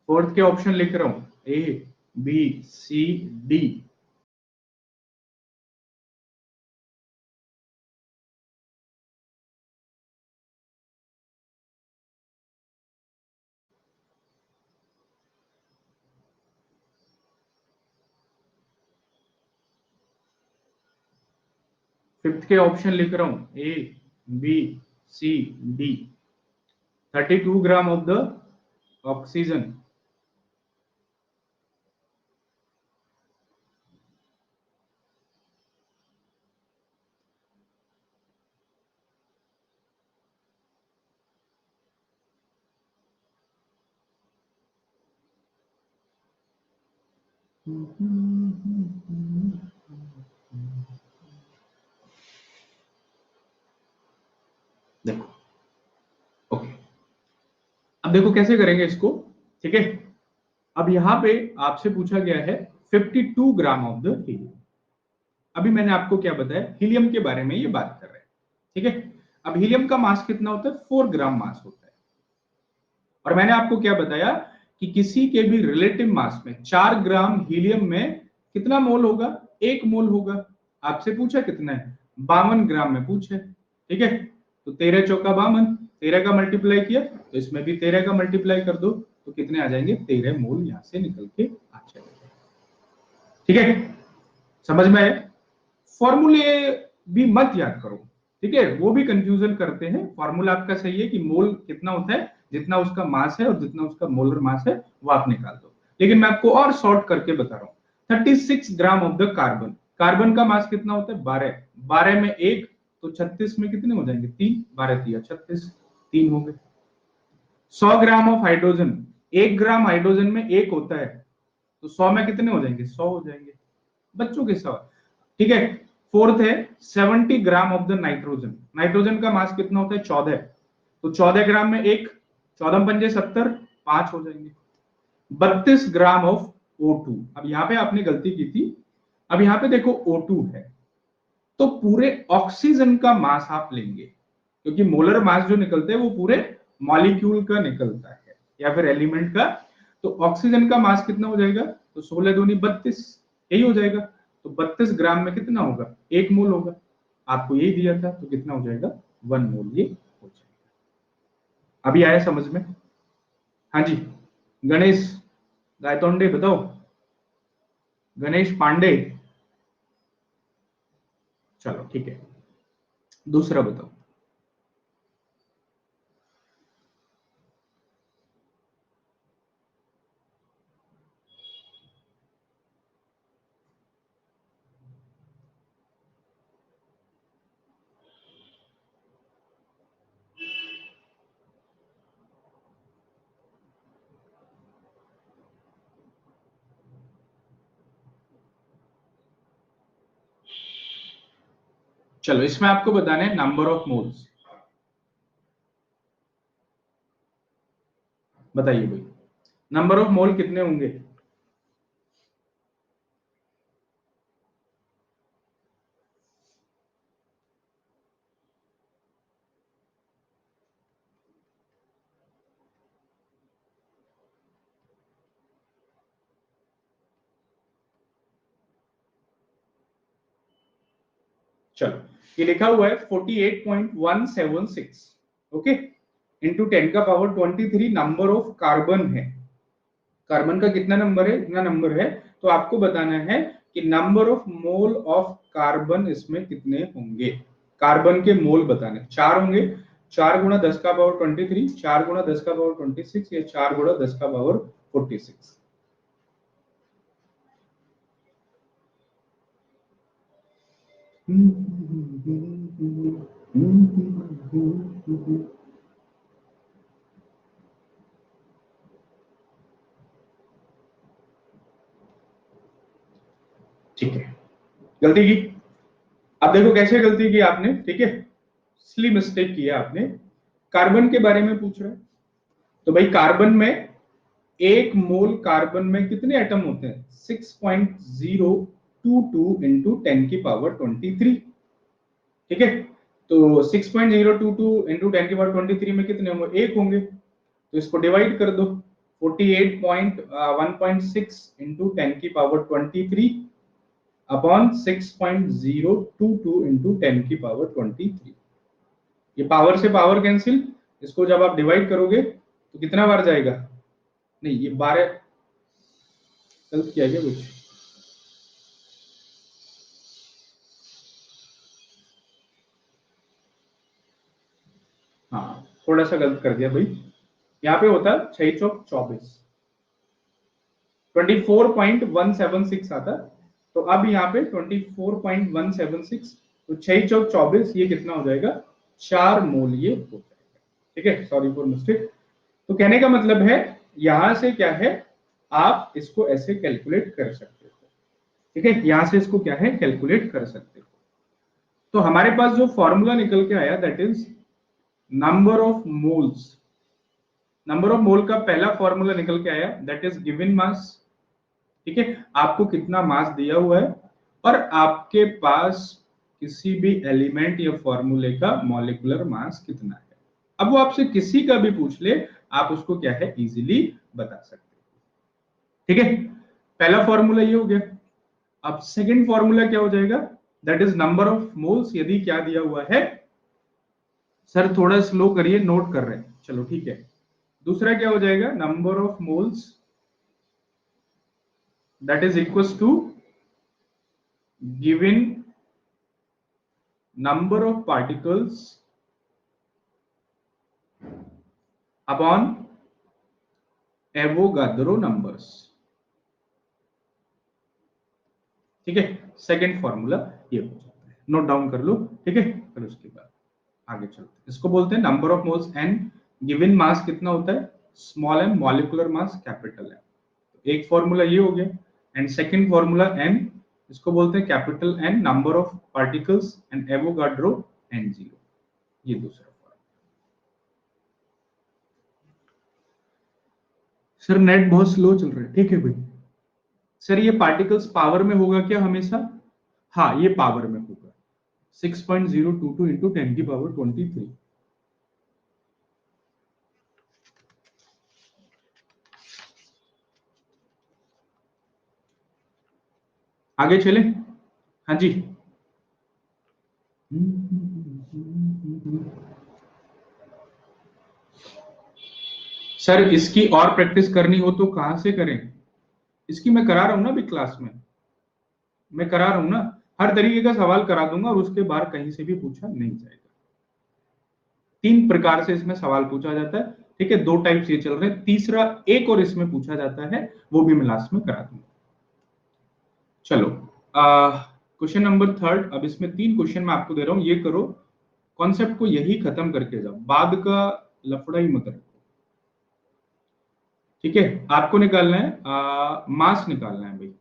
फोर्थ के ऑप्शन लिख रहा हूं, ABCD। फिफ्थ के ऑप्शन लिख रहा हूं, ABCD, 32 gram of the oxygen. देखो, ओके, अब देखो कैसे करेंगे इसको, ठीक है। अब यहां पे आपसे पूछा गया है 52 ग्राम ऑफ द हीलियम। अभी मैंने आपको क्या बताया, हीलियम के बारे में ये बात कर रहे हैं, ठीक है। अब हीलियम का मास कितना होता है, 4 ग्राम मास होता है। और मैंने आपको क्या बताया कि किसी के भी रिलेटिव मास में 4 ग्राम हीलियम में कितना मोल होगा, 1 मोल होगा। आपसे पूछा कितना है, 52 ग्राम में पूछे, ठीक है। तो 13 चौका 52, 13 का मल्टीप्लाई किया तो इसमें भी 13 का मल्टीप्लाई कर दो, तो कितने आ जाएंगे, 13 मोल यहां से निकल के आ जाएंगे, ठीक है। समझ में आए। फॉर्मूले भी मत याद करो, ठीक है, वो भी कंफ्यूजन करते हैं। फॉर्मूला आपका सही है कि मोल कितना होता है, जितना उसका मास है और जितना उसका मोलर मास है वो आप निकाल दो। लेकिन मैं आपको और शॉर्ट करके बता रहा हूं, 36 gram of the carbon, carbon का मास कितना होता है, 12, 12 में 1, तो 36 में कितने हो जाएंगे, 3, 12 3 36, 3 हो गए। 100 gram of hydrogen, 1 gram hydrogen में 1 होता है, तो 100 में कितने हो जाएंगे, 100 हो जाएंगे। बच्चों के सवाल, ठीक है। फोर्थ है 70 gram of the nitrogen, nitrogen का मास कितना होता है, 14, तो 14 ग्राम में 1, 14 पंजे 70, 5 हो जाएंगे। 32 ग्राम ऑफ O2, अब यहां पे आपने गलती की थी। अब यहां पे देखो O2 है, तो पूरे ऑक्सीजन का मास आप लेंगे, क्योंकि मोलर मास जो निकलते हैं वो पूरे मॉलिक्यूल का निकलता है या फिर एलिमेंट का। तो ऑक्सीजन का मास कितना हो जाएगा, तो 16 दूनी 32, यही हो जाएगा। तो 32 ग्राम में कितना होगा, 1 मोल होगा। आपको यही दिया था, तो कितना हो जाएगा, 1 मोल ये हो जाएगा। अभी आया समझ में। हाँ जी, गणेश गायतोंडे बताओ, गणेश पांडे, चलो ठीक है, दूसरा बताओ। चलो इसमें आपको बताना है नंबर ऑफ मोल्स, बताइए भाई, नंबर ऑफ मोल कितने होंगे। चलो ये लिखा हुआ है 48.176, ओके, इंटू 10 का पावर 23 नंबर ऑफ कार्बन है। कार्बन का कितना नंबर है, इतना नंबर है। तो आपको बताना है कि number of mole of carbon इसमें कितने होंगे। कार्बन के मोल बताने, 4 होंगे, 4 गुणा 10 का पावर 23, 4 गुणा 10 का पावर 26 या 4 गुणा 10 का पावर 46। ठीक है, गलती की। अब देखो कैसे गलती की आपने, ठीक है, सिली मिस्टेक किया आपने। कार्बन के बारे में पूछ रहे हैं, तो भाई कार्बन में 1 मोल कार्बन में कितने एटम होते हैं, 6.022 इंटू 10 की पावर 23, ठीक है। तो 6.022 इंटू 10 की पावर 23 में कितने होंगे, 1 होंगे। तो इसको डिवाइड कर दो, 48.1.6 इंटू 10 की पावर 23 अपॉन 6.022 इंटू 10 की पावर 23। ये पावर से पावर कैंसिल, इसको जब आप डिवाइड करोगे तो कितना बार जाएगा, नहीं ये 12, गलत किया क्या कुछ, हाँ थोड़ा सा गलत कर दिया भाई। यहाँ पे होता 6 चौक 24, 24.176 आता। तो अब यहाँ पे 24.176, तो 6 चौक 24, ये कितना हो जाएगा, 4 मोल ये हो जाएगा, ठीक है। Sorry for mistake. तो कहने का मतलब है यहां से क्या है, आप इसको ऐसे कैलकुलेट कर सकते हो। ठीक है, यहां से इसको क्या है कैलकुलेट कर सकते हो। तो हमारे पास जो फॉर्मूला निकल के आया that is number of moles. Number of mole का पहला फॉर्मूला निकल के आया दैट इज गिवन मास। ठीक है, आपको कितना मास दिया हुआ है और आपके पास किसी भी एलिमेंट या फॉर्मूले का मॉलिक्यूलर मास कितना है। अब वो आपसे किसी का भी पूछ ले, आप उसको क्या है इजीली बता सकते हैं। ठीक है, पहला फॉर्मूला ये हो गया। अब सेकंड फॉर्मूला क्या हो जाएगा, that is number of moles. यदि क्या दिया हुआ है, सर थोड़ा स्लो करिए, नोट कर रहे हैं, चलो ठीक है। दूसरा क्या हो जाएगा, number of moles that is equals to given number of particles upon Avogadro numbers। ठीक है, सेकंड फॉर्मूला ये हो जाता है, नोट डाउन कर लो। ठीक है, फिर उसके बाद आगे चलते हैं। इसको बोलते हैं number of moles N, given mass कितना होता है small M, molecular mass capital M. एक फॉर्मूला ये हो गया एंड सेकंड फॉर्मूला एन, इसको बोलते हैं capital N number of particles and Avogadro N zero, ये दूसरा। सर नेट बहुत स्लो चल रहा है, ठीक है भाई। सर ये पार्टिकल्स पावर में होगा क्या हमेशा, हाँ ये पावर में होगा 6.022 इंटू 10⁻23। आगे चले, हाँ जी। सर इसकी और प्रैक्टिस करनी हो तो कहां से करें, इसकी मैं करा रहा हूं ना अभी क्लास में, मैं करा रहा हूं ना, हर तरीके का सवाल करा दूंगा और उसके बाहर कहीं से भी पूछा नहीं जाएगा। 3 प्रकार से इसमें सवाल पूछा जाता है, ठीक है, 2 टाइप से चल रहे हैं, तीसरा एक और इसमें पूछा जाता है, वो भी मैं लास्ट में करा दूंगा। चलो क्वेश्चन नंबर थर्ड। अब इसमें 3 क्वेश्चन मैं आपको दे रहा हूं, ये करो, कॉन्सेप्ट को यही खत्म करके जाओ, बाद का लफड़ा ही मत रखो। ठीक है, आपको निकालना है मास निकालना है भाई।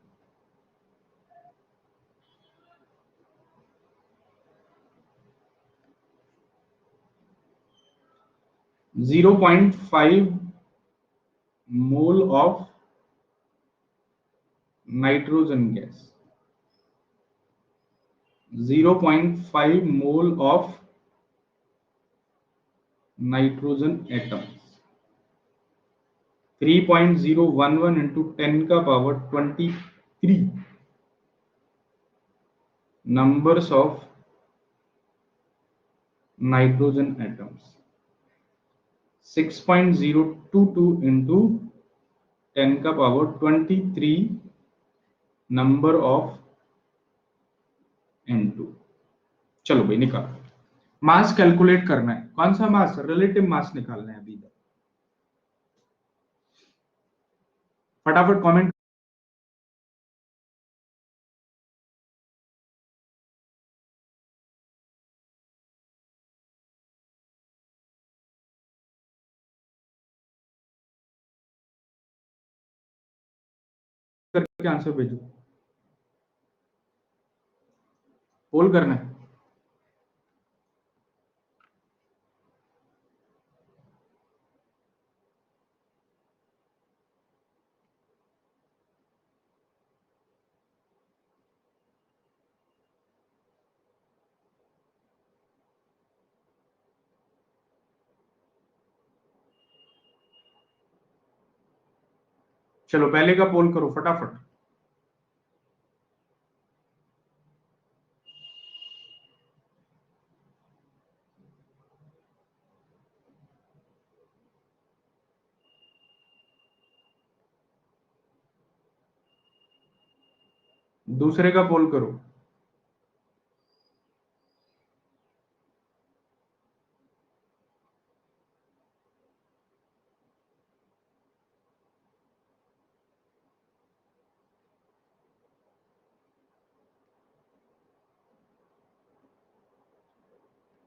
Zero point five mole of nitrogen gas, 0.5 mole of nitrogen atoms, 3.011 into 10⁻23 numbers of nitrogen atoms, 6.022 into 10⁻23 number of N2। चलो भाई निकालो, मास कैलकुलेट करना है, कौन सा मास, रिलेटिव मास निकालना है अभी। फटाफट कमेंट करके आंसर भेजो, पोल करना है। चलो पहले का पोल करो फटाफट। दूसरे का पोल करो।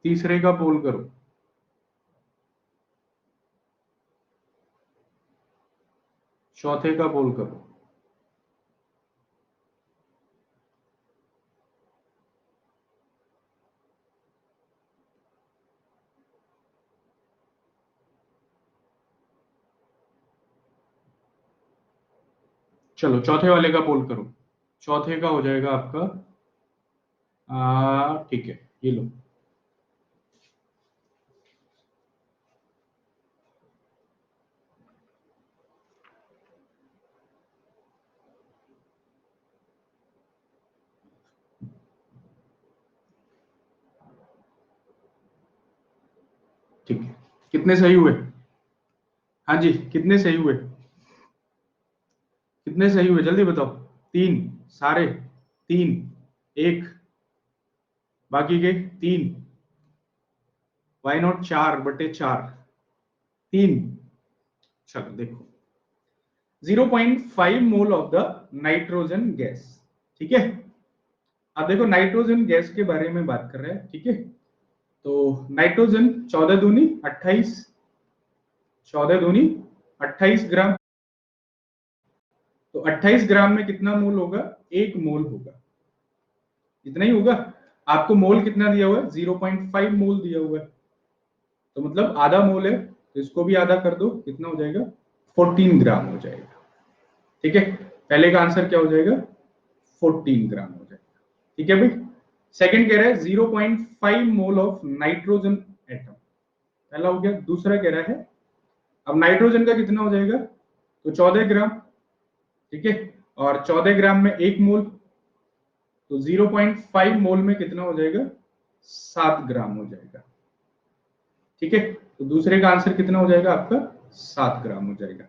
तीसरे का पोल करो। चौथे का पोल करो। चलो चौथे वाले का पोल करो। चौथे का हो जाएगा आपका, ठीक है, ये लो। ठीक है, कितने सही हुए? हाँ जी, कितने सही हुए? कितने सही हुए जल्दी बताओ। तीन, सारे तीन, एक, बाकी के तीन, वाई नॉट 4/4, तीन। चलो देखो, 0.5 mole of the nitrogen gas. ठीक है, अब देखो नाइट्रोजन गैस के बारे में बात कर रहे हैं। ठीक है, तो नाइट्रोजन 14 दूनी 28, 14 दूनी 28 ग्राम। तो 28 ग्राम में कितना मोल होगा? 1 मोल होगा। इतना ही होगा। आपको मोल कितना दिया हुआ है? 0.5 मोल दिया हुआ है, तो मतलब आधा मोल है, तो इसको भी आधा कर दो, कितना हो जाएगा? 14 ग्राम हो जाएगा। ठीक है, पहले का आंसर क्या हो जाएगा? 14 ग्राम हो जाएगा। ठीक है भाई। सेकंड कह रहा है 0.5 मोल ऑफ नाइट्रोजन एटम, पहला हो गया। दूसरा कह रहा है, अब नाइट्रोजन का कितना हो जाएगा? तो 14 ग्राम। ठीक है, और 14 ग्राम में 1 मोल, तो 0.5 मोल में कितना हो जाएगा? 7 ग्राम हो जाएगा। ठीक है, तो दूसरे का आंसर कितना हो जाएगा आपका? 7 ग्राम हो जाएगा।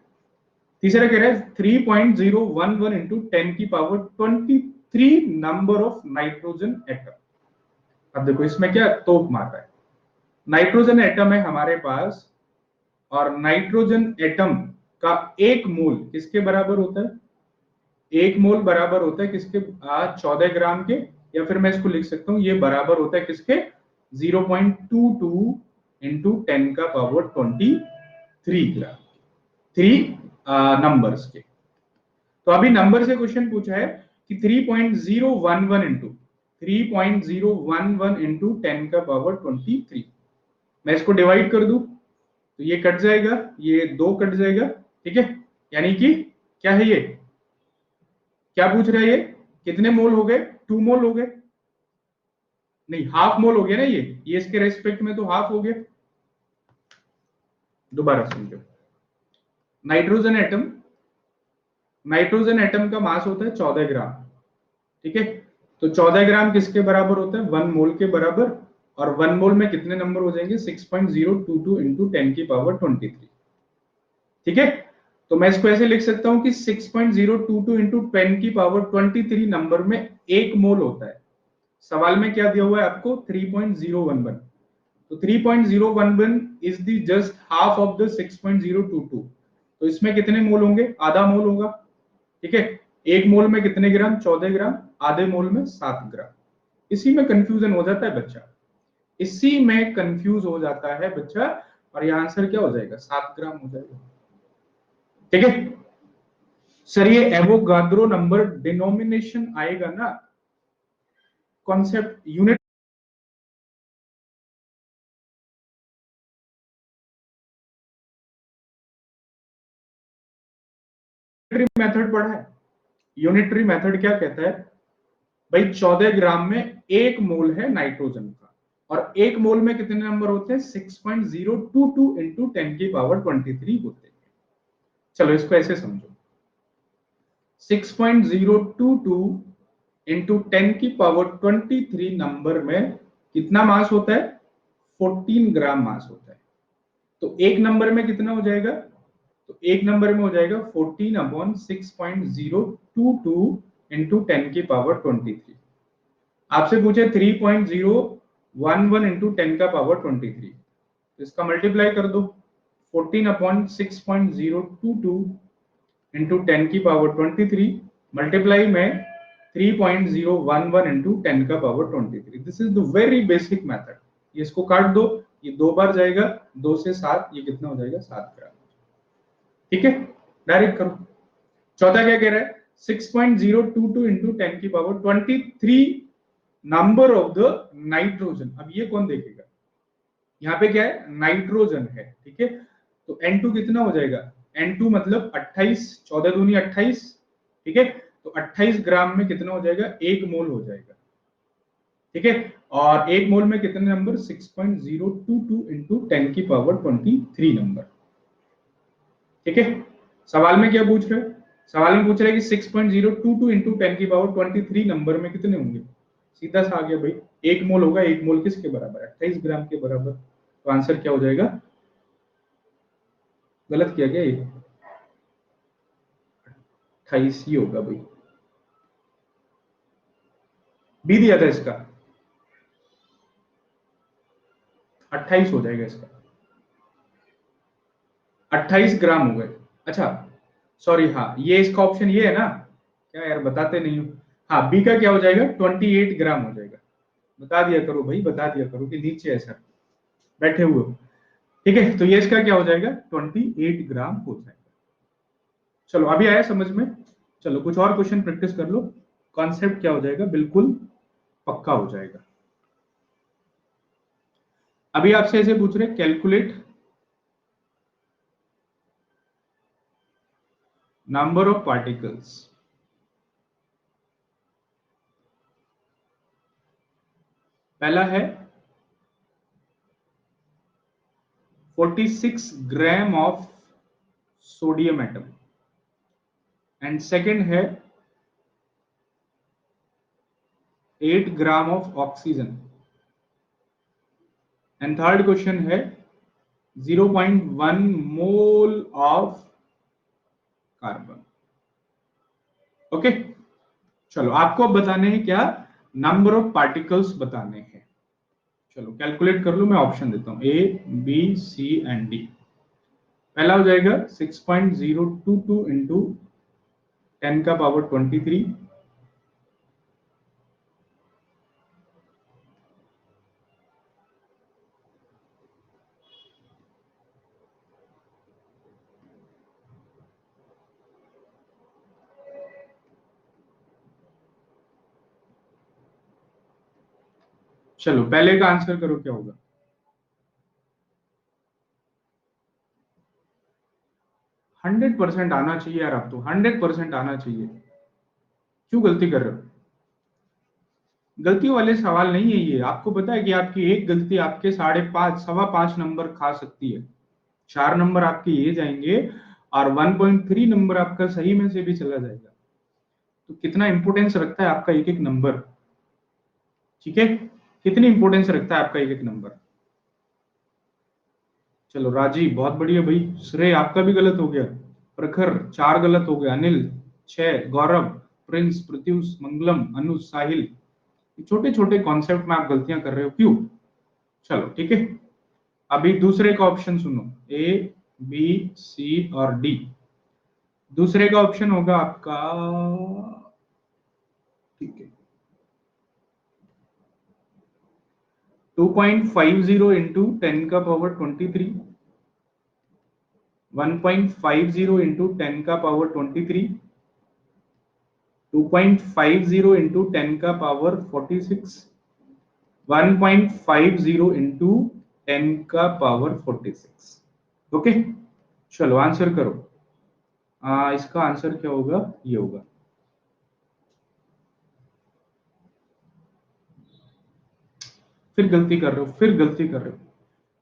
तीसरा कह रहा है 3.011 इंटू 10 की power 23 number of nitrogen atom. अब देखो इसमें क्या तोप मार रहा है। नाइट्रोजन एटम है हमारे पास, और नाइट्रोजन एटम का एक मोल किसके बराबर होता है? एक मोल बराबर होता है किसके? 14 ग्राम के, या फिर मैं इसको लिख सकता हूं, ये बराबर होता है किसके? 0.22 इंटू 10 का पावर 23 ग्राम। थ्री नंबर्स के। तो अभी नंबर से क्वेश्चन पूछा है कि 3.011 इंटू 3.011 इंटू 10 का पावर 23। मैं इसको डिवाइड कर दूं तो ये कट जाएगा, ये 2 कट जाएगा। ठीक है, यानी कि क्या है ये? क्या पूछ रहा है ये? कितने मोल हो गए? 2 मोल हो गए। नहीं, हाफ मोल हो गया ना ये इसके रेस्पेक्ट में तो हाफ हो गया। दोबारा समझो। नाइट्रोजन एटम, नाइट्रोजन एटम का मास होता है 14 ग्राम। ठीक है, तो 14 ग्राम किसके बराबर होता है? 1 मोल के बराबर। और 1 मोल में कितने नंबर हो जाएंगे? 6.022 इंटू 10 की पावर 23। ठीक है, तो मैं इसको ऐसे लिख सकता हूं कि 6.022 इंटू 10 की पावर 23 नंबर में 1 मोल होता है। सवाल में क्या दिया हुआ है आपको? 3.011। तो 3.011 is the just half of the 6.022। तो इसमें कितने मोल होंगे? आधा मोल होगा। ठीक है, 1 मोल में कितने ग्राम? 14 ग्राम। आधे मोल में 7 ग्राम। इसी में कंफ्यूजन हो जाता है बच्चा, इसी में कंफ्यूज हो जाता है बच्चा, और ये आंसर क्या हो जाएगा? 7 ग्राम हो जाएगा। ठीक है सर, ये एवोगाद्रो नंबर डिनोमिनेशन आएगा ना, कॉन्सेप्ट यूनिट मेथड पढ़ा है। यूनिटरी मेथड क्या कहता है भाई? 14 ग्राम में 1 मोल है नाइट्रोजन का, और 1 मोल में कितने नंबर होते हैं? 6.022 इंटू 10 की पावर 23 होते हैं। चलो इसको ऐसे समझो, 6.022 इंटू 10 की पावर 23 नंबर में कितना मास होता है? 14 ग्राम मास होता है। तो एक नंबर में कितना हो जाएगा? तो एक नंबर में हो जाएगा 14 अपॉन 6.022 इंटू 10 की पावर 23। आपसे पूछे 3.011 इंटू 10 का पावर 23, तो इसका मल्टीप्लाई कर दो। 14 अपॉन 6.022 इंटू 10 की पावर 23 मल्टीप्लाई में 3.011 इंटू 10 का power 23। This is the very basic method. ये इसको काट दो, ये 2 बार जाएगा, 2 से 7, ये कितना हो जाएगा? 7 ग्राम। ठीक है, डायरेक्ट करो। चौथा क्या कह रहा है? 6.022 इंटू 10 की power 23 number of the nitrogen. अब ये कौन देखेगा? यहाँ पे क्या है? नाइट्रोजन है। ठीक है, तो N2 कितना हो जाएगा? N2 मतलब 28, 14 दूनी 28। ठीक है। तो 28 ग्राम में कितना हो जाएगा, 1 मोल हो जाएगा, ठीक है। और 1 मोल में कितने नंबर, 6.022 इंटू 10 की पावर 23 नंबर, ठीक है। सवाल में क्या पूछ रहे हैं, सवाल में पूछ रहे हैं कि 6.022 इंटू 10 की पावर 23 नंबर में कितने होंगे, सीधा सा आ गया भाई, 1 मोल होगा, 1 मोल किसके बराबर, 28 ग्राम के बराबर। तो आंसर क्या हो जाएगा, गलत किया गया, ये 28 ही होगा भाई, बी दिया था इसका, 28 हो जाएगा इसका, 28 ग्राम हो गए। अच्छा सॉरी, हाँ ये इसका ऑप्शन ये है ना, क्या यार बताते नहीं हो। हाँ बी का क्या हो जाएगा, 28 ग्राम हो जाएगा। बता दिया करो भाई, बता दिया करो कि नीचे है सर, बैठे हुए हो, ठीक है। तो ये इसका क्या हो जाएगा, 28 ग्राम हो जाएगा। चलो अभी आया समझ में। चलो कुछ और क्वेश्चन प्रैक्टिस कर लो, कॉन्सेप्ट क्या हो जाएगा, बिल्कुल पक्का हो जाएगा। अभी आपसे ऐसे पूछ रहे, कैलकुलेट नंबर ऑफ पार्टिकल्स। पहला है 46 gram of sodium atom, and second है 8 gram of oxygen, and third question है 0.1 मोल ऑफ कार्बन। ओके चलो आपको अब बताने हैं क्या, नंबर ऑफ पार्टिकल्स बताने हैं। चलो कैलकुलेट कर लो, मैं ऑप्शन देता हूं, A B C and D. पहला हो जाएगा 6.022 इंटू 10 का पावर 23, चलो पहले का आंसर करो क्या होगा। 100% आना चाहिए यार, आप तो 100% आना चाहिए, क्यों गलती कर रहे हो। गलती वाले सवाल नहीं है ये, आपको पता है कि आपकी एक गलती आपके 5.5 5.25 नंबर खा सकती है, 4 नंबर आपके ये जाएंगे और 1.3 नंबर आपका सही में से भी चला जाएगा। तो कितना इंपोर्टेंस रखता है आपका एक एक नंबर, ठीक है, कितनी इंपोर्टेंस रखता है आपका एक एक नंबर। चलो राजीव बहुत बढ़िया भाई, श्रेय आपका भी गलत हो गया, प्रखर 4 गलत हो गया, अनिल 6, गौरव, प्रिंस, प्रत्युष, मंगलम, अनुज, साहिल, छोटे छोटे कॉन्सेप्ट में आप गलतियां कर रहे हो, क्यों। चलो ठीक है, अभी दूसरे का ऑप्शन सुनो, ए बी सी और डी। दूसरे का ऑप्शन होगा आपका, ठीक है, 2.50 इंटू 10 का पावर 23, 1.50 इंटू 10 का पावर 23, 2.50 इंटू 10 का पावर 46, 1.50 इंटू 10 का पावर 46। ओके चलो आंसर करो, इसका आंसर क्या होगा, ये होगा, फिर गलती कर रहे हो, फिर गलती कर रहे हो,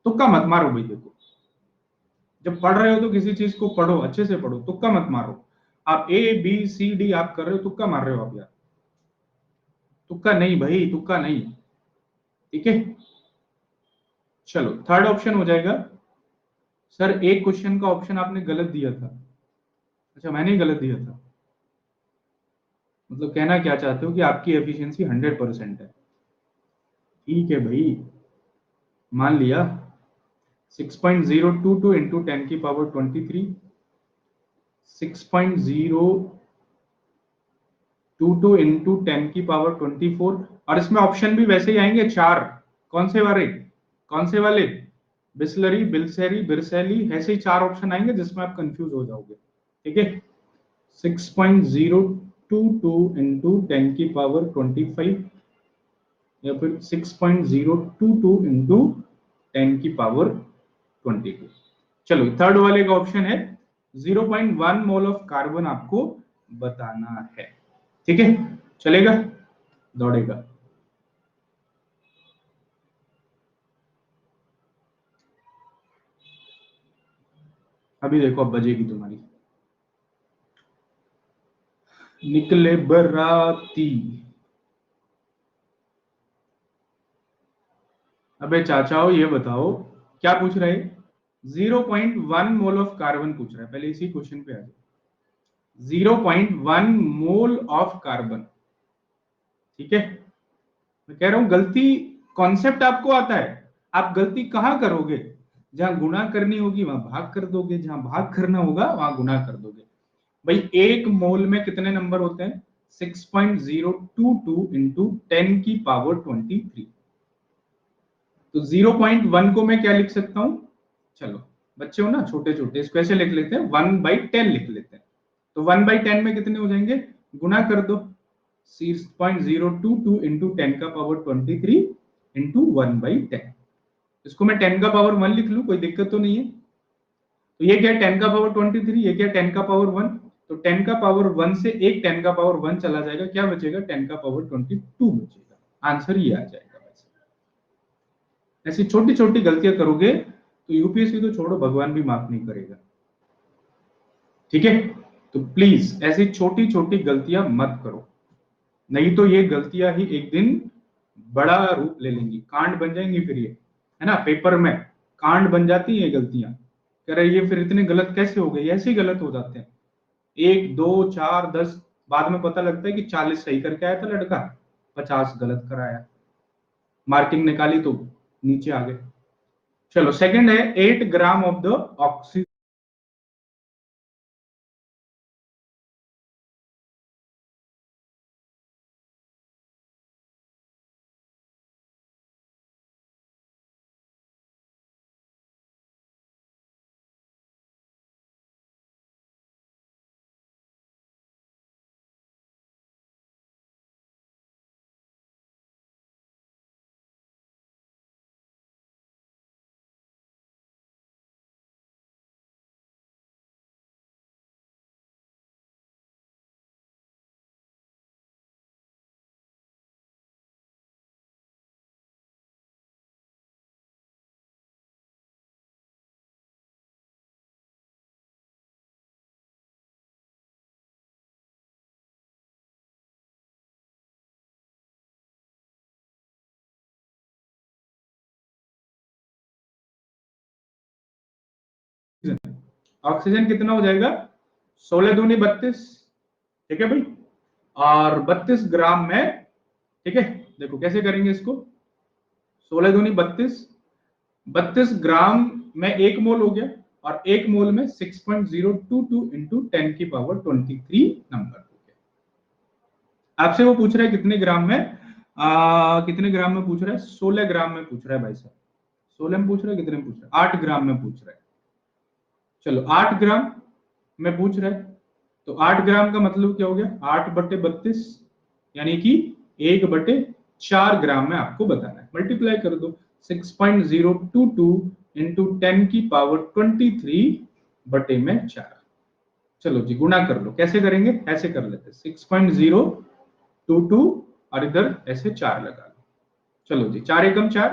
तुक्का मत मारो भाई। देखो जब पढ़ रहे हो तो किसी चीज को पढ़ो, अच्छे से पढ़ो, तुक्का मत मारो। आप ए बी सी डी आप कर रहे हो, तुक्का मार रहे हो आप यार, तुक्का नहीं भाई, तुक्का नहीं, ठीक है। चलो थर्ड ऑप्शन हो जाएगा, सर एक क्वेश्चन का ऑप्शन आपने गलत दिया था। अच्छा मैंने ही गलत दिया था, मतलब कहना क्या चाहते हो कि आपकी एफिशिएंसी 100% है, ठीक है भाई, मान लिया। 6.022 इंटू 10 की पावर 23, 6.022 इंटू 10 की पावर 24, और इसमें ऑप्शन भी वैसे ही आएंगे 4, कौन से वाले, कौन से वाले, बिस्लरी, बिल्सेरी, बिरसैली, ऐसे ही 4 ऑप्शन आएंगे जिसमें आप कंफ्यूज हो जाओगे, ठीक है। 6.022 इंटू 10 की पावर 25, या फिर 6.022 इंटू 10 की पावर 22। चलो थर्ड वाले का ऑप्शन है 0.1 मोल ऑफ कार्बन आपको बताना है। ठीक है, चलेगा, दौड़ेगा। अभी देखो अब बजेगी तुम्हारी। निकले बराती। अबे चाचाओ ये बताओ, क्या पूछ रहे हैं? 0.1 मोल ऑफ कार्बन पूछ रहा है, पहले इसी क्वेश्चन पे आ जाओ। 0.1 मोल ऑफ कार्बन। ठीक है, मैं कह रहा हूं गलती, कॉन्सेप्ट आपको आता है, आप गलती कहां करोगे? जहां गुणा करनी होगी वहां भाग कर दोगे, जहां भाग करना होगा वहां गुणा कर दोगे। भाई एक मोल में कितने नंबर होते हैं? 6.022 इंटू 10 की पावर 23। तो 0.1 को मैं क्या लिख सकता हूं? चलो बच्चे हो ना छोटे छोटे, इसको ऐसे लिख लेते हैं, 1/10 लिख लेते हैं। तो 1/10 में कितने हो जाएंगे? गुना कर दो, 6.022 इंटू 10 का पावर 23 इंटू 1/10। इसको मैं 10 का पावर 1 लिख लूं, कोई दिक्कत तो नहीं है। तो ये क्या है 10 का पावर 23, ये क्या 10 का पावर 1। तो 10 का पावर 1 से एक 10 का पावर 1 चला जाएगा, क्या बचेगा? 10 का पावर 22 बचेगा। आंसर ये आ जाएगा। ऐसी छोटी छोटी गलतियां करोगे तो यूपीएससी तो छोड़ो, भगवान भी माफ नहीं करेगा। ठीक है, तो प्लीज ऐसी छोटी छोटी गलतियां मत करो, नहीं तो ये गलतियां ही एक दिन बड़ा रूप ले लेंगी, कांड बन जाएंगी फिर ये, है ना, पेपर में कांड बन जाती है गलतियां। कह रहे ये फिर इतने गलत कैसे हो गए? ऐसे ही गलत हो जाते हैं, 1 2 4 10, बाद में पता लगता है कि 40 सही करके आया था लड़का, 50 गलत कराया, मार्किंग निकाली तो नीचे आ गए। चलो सेकंड है 8 gram of the oxygen. Oxygen कितना हो जाएगा? 16 दूनी 32। ठीक है भाई, और 32 ग्राम में, ठीक है, देखो कैसे करेंगे इसको, 16 दूनी 32, 32 ग्राम में एक मोल हो गया, और एक मोल में 6.022 इंटू 10 की पावर 23 नंबर हो गया। आपसे वो पूछ रहा है कितने ग्राम में, कितने ग्राम में पूछ रहा है? 16 ग्राम में पूछ रहा है भाई साहब। 16 में पूछ रहा है, कितने में पूछ रहा है? 8 ग्राम में पूछ रहा है। चलो 8 ग्राम में पूछ रहा है, तो 8 ग्राम का मतलब क्या हो गया? 8/32, यानी कि 1/4 ग्राम में आपको बताना है। मल्टीप्लाई कर दो, 6.022 इंटू 10 की पावर 23/4। चलो जी गुना कर लो, कैसे करेंगे? ऐसे कर लेते, 6.022 और इधर ऐसे 4 लगा लो। चलो जी 4 एकम 4,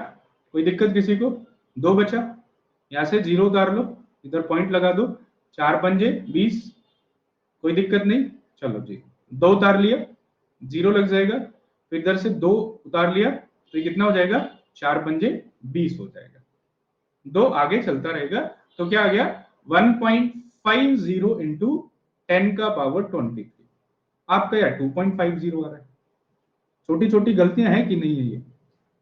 कोई दिक्कत किसी को? 2 बचा, यहां से 0 उतार लो, इधर पॉइंट लगा दो, 4 पंजे 20, कोई दिक्कत नहीं। चलो जी 2 उतार लिया, 0 लग जाएगा, फिर इधर से 2 उतार लिया, तो ये कितना हो जाएगा? 4 पंजे 20 हो जाएगा, 2 आगे चलता रहेगा। तो क्या आ गया? 1.50 इंटू 10 का पावर 23। आपका यार 2.50 आ रहा है। छोटी छोटी गलतियां हैं कि नहीं है ये?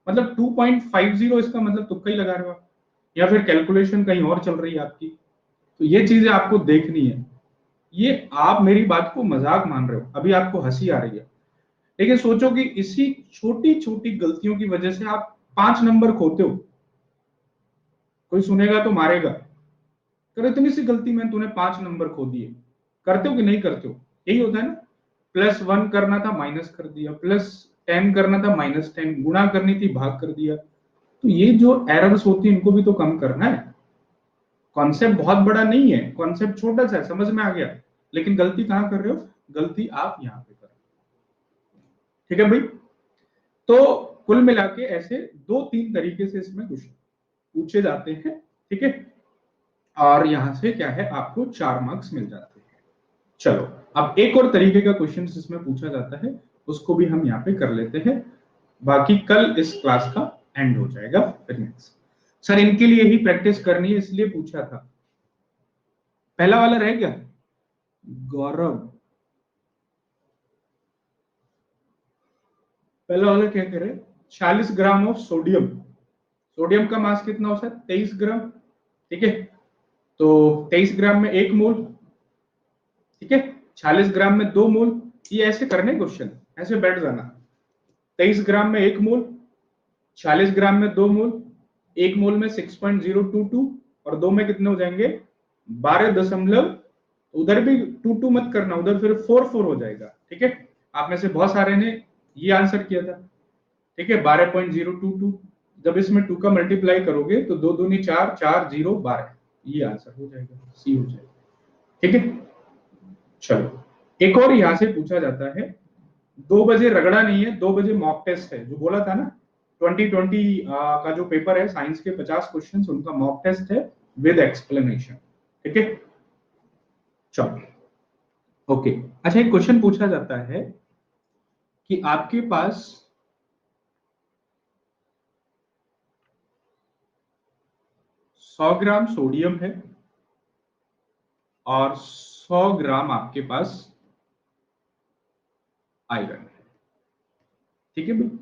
मतलब 2.50, इसका मतलब तुक्का ही लगा रहे हो आप, या फिर कैलकुलेशन कहीं और चल रही है आपकी। तो ये चीजें आपको देखनी है। ये आप मेरी बात को मजाक मान रहे हो, अभी आपको हंसी आ रही है, लेकिन सोचो कि इसी छोटी छोटी गलतियों की वजह से आप 5 नंबर खोते हो। कोई सुनेगा तो मारेगा, कर इतनी सी गलती में तूने 5 नंबर खो दिए। करते हो कि नहीं करते हो? यही होता है ना, +1 करना था माइनस कर दिया, +10 करना था -10, गुणा करनी थी भाग कर दिया। तो ये जो एरर्स होती है इनको भी तो कम करना है। कॉन्सेप्ट बहुत बड़ा नहीं है, कॉन्सेप्ट छोटा सा है, समझ में आ गया, लेकिन गलती कहां कर रहे हो? गलती आप यहाँ पे करें। ठीक है भाई, तो कुल मिला के ऐसे 2-3 तरीके से इसमें क्वेश्चन पूछे जाते हैं। ठीक है, और यहां से क्या है, आपको 4 मार्क्स मिल जाते हैं। चलो, अब एक और तरीके का क्वेश्चन इसमें पूछा जाता है, उसको भी हम यहाँ पे कर लेते हैं, बाकी कल इस क्लास का एंड हो जाएगा। फिर नेक्स्ट सर इनके लिए ही प्रैक्टिस करनी है इसलिए पूछा था। पहला वाला रह गया गौरव, पहला वाला क्या करे, 40 ग्राम ऑफ सोडियम, सोडियम का मास कितना होता है 23 ग्राम। ठीक है, तो 23 ग्राम में 1 मोल, ठीक है, 40 ग्राम में 2 मोल। ये ऐसे करने क्वेश्चन, ऐसे बैठ जाना, 23 ग्राम में 1 मोल, 40 ग्राम में 2 मोल, 1 मोल में 6.022 और 2 में कितने हो जाएंगे 12 उधर भी 22 मत करना, उधर फिर 4 हो जाएगा। ठीक है, आप में से बहुत सारे ने ये आंसर किया था। ठीक है, 12.022, जब इसमें 2 का मल्टीप्लाई करोगे तो 2 दूनी 4, 4 0 12, ये आंसर हो जाएगा, सी हो जाएगा। ठीक है, चलो एक और यहां से पूछा जाता है, 2 बजे रगड़ा नहीं है, 2 बजे मॉक टेस्ट है, जो बोला था ना 2020 का जो पेपर है साइंस के 50 क्वेश्चंस, उनका मॉक टेस्ट है विद एक्सप्लेनेशन। ठीक है, चलो ओके। अच्छा, एक क्वेश्चन पूछा जाता है कि आपके पास 100 ग्राम सोडियम है और 100 ग्राम आपके पास आयरन है। ठीक है भाई,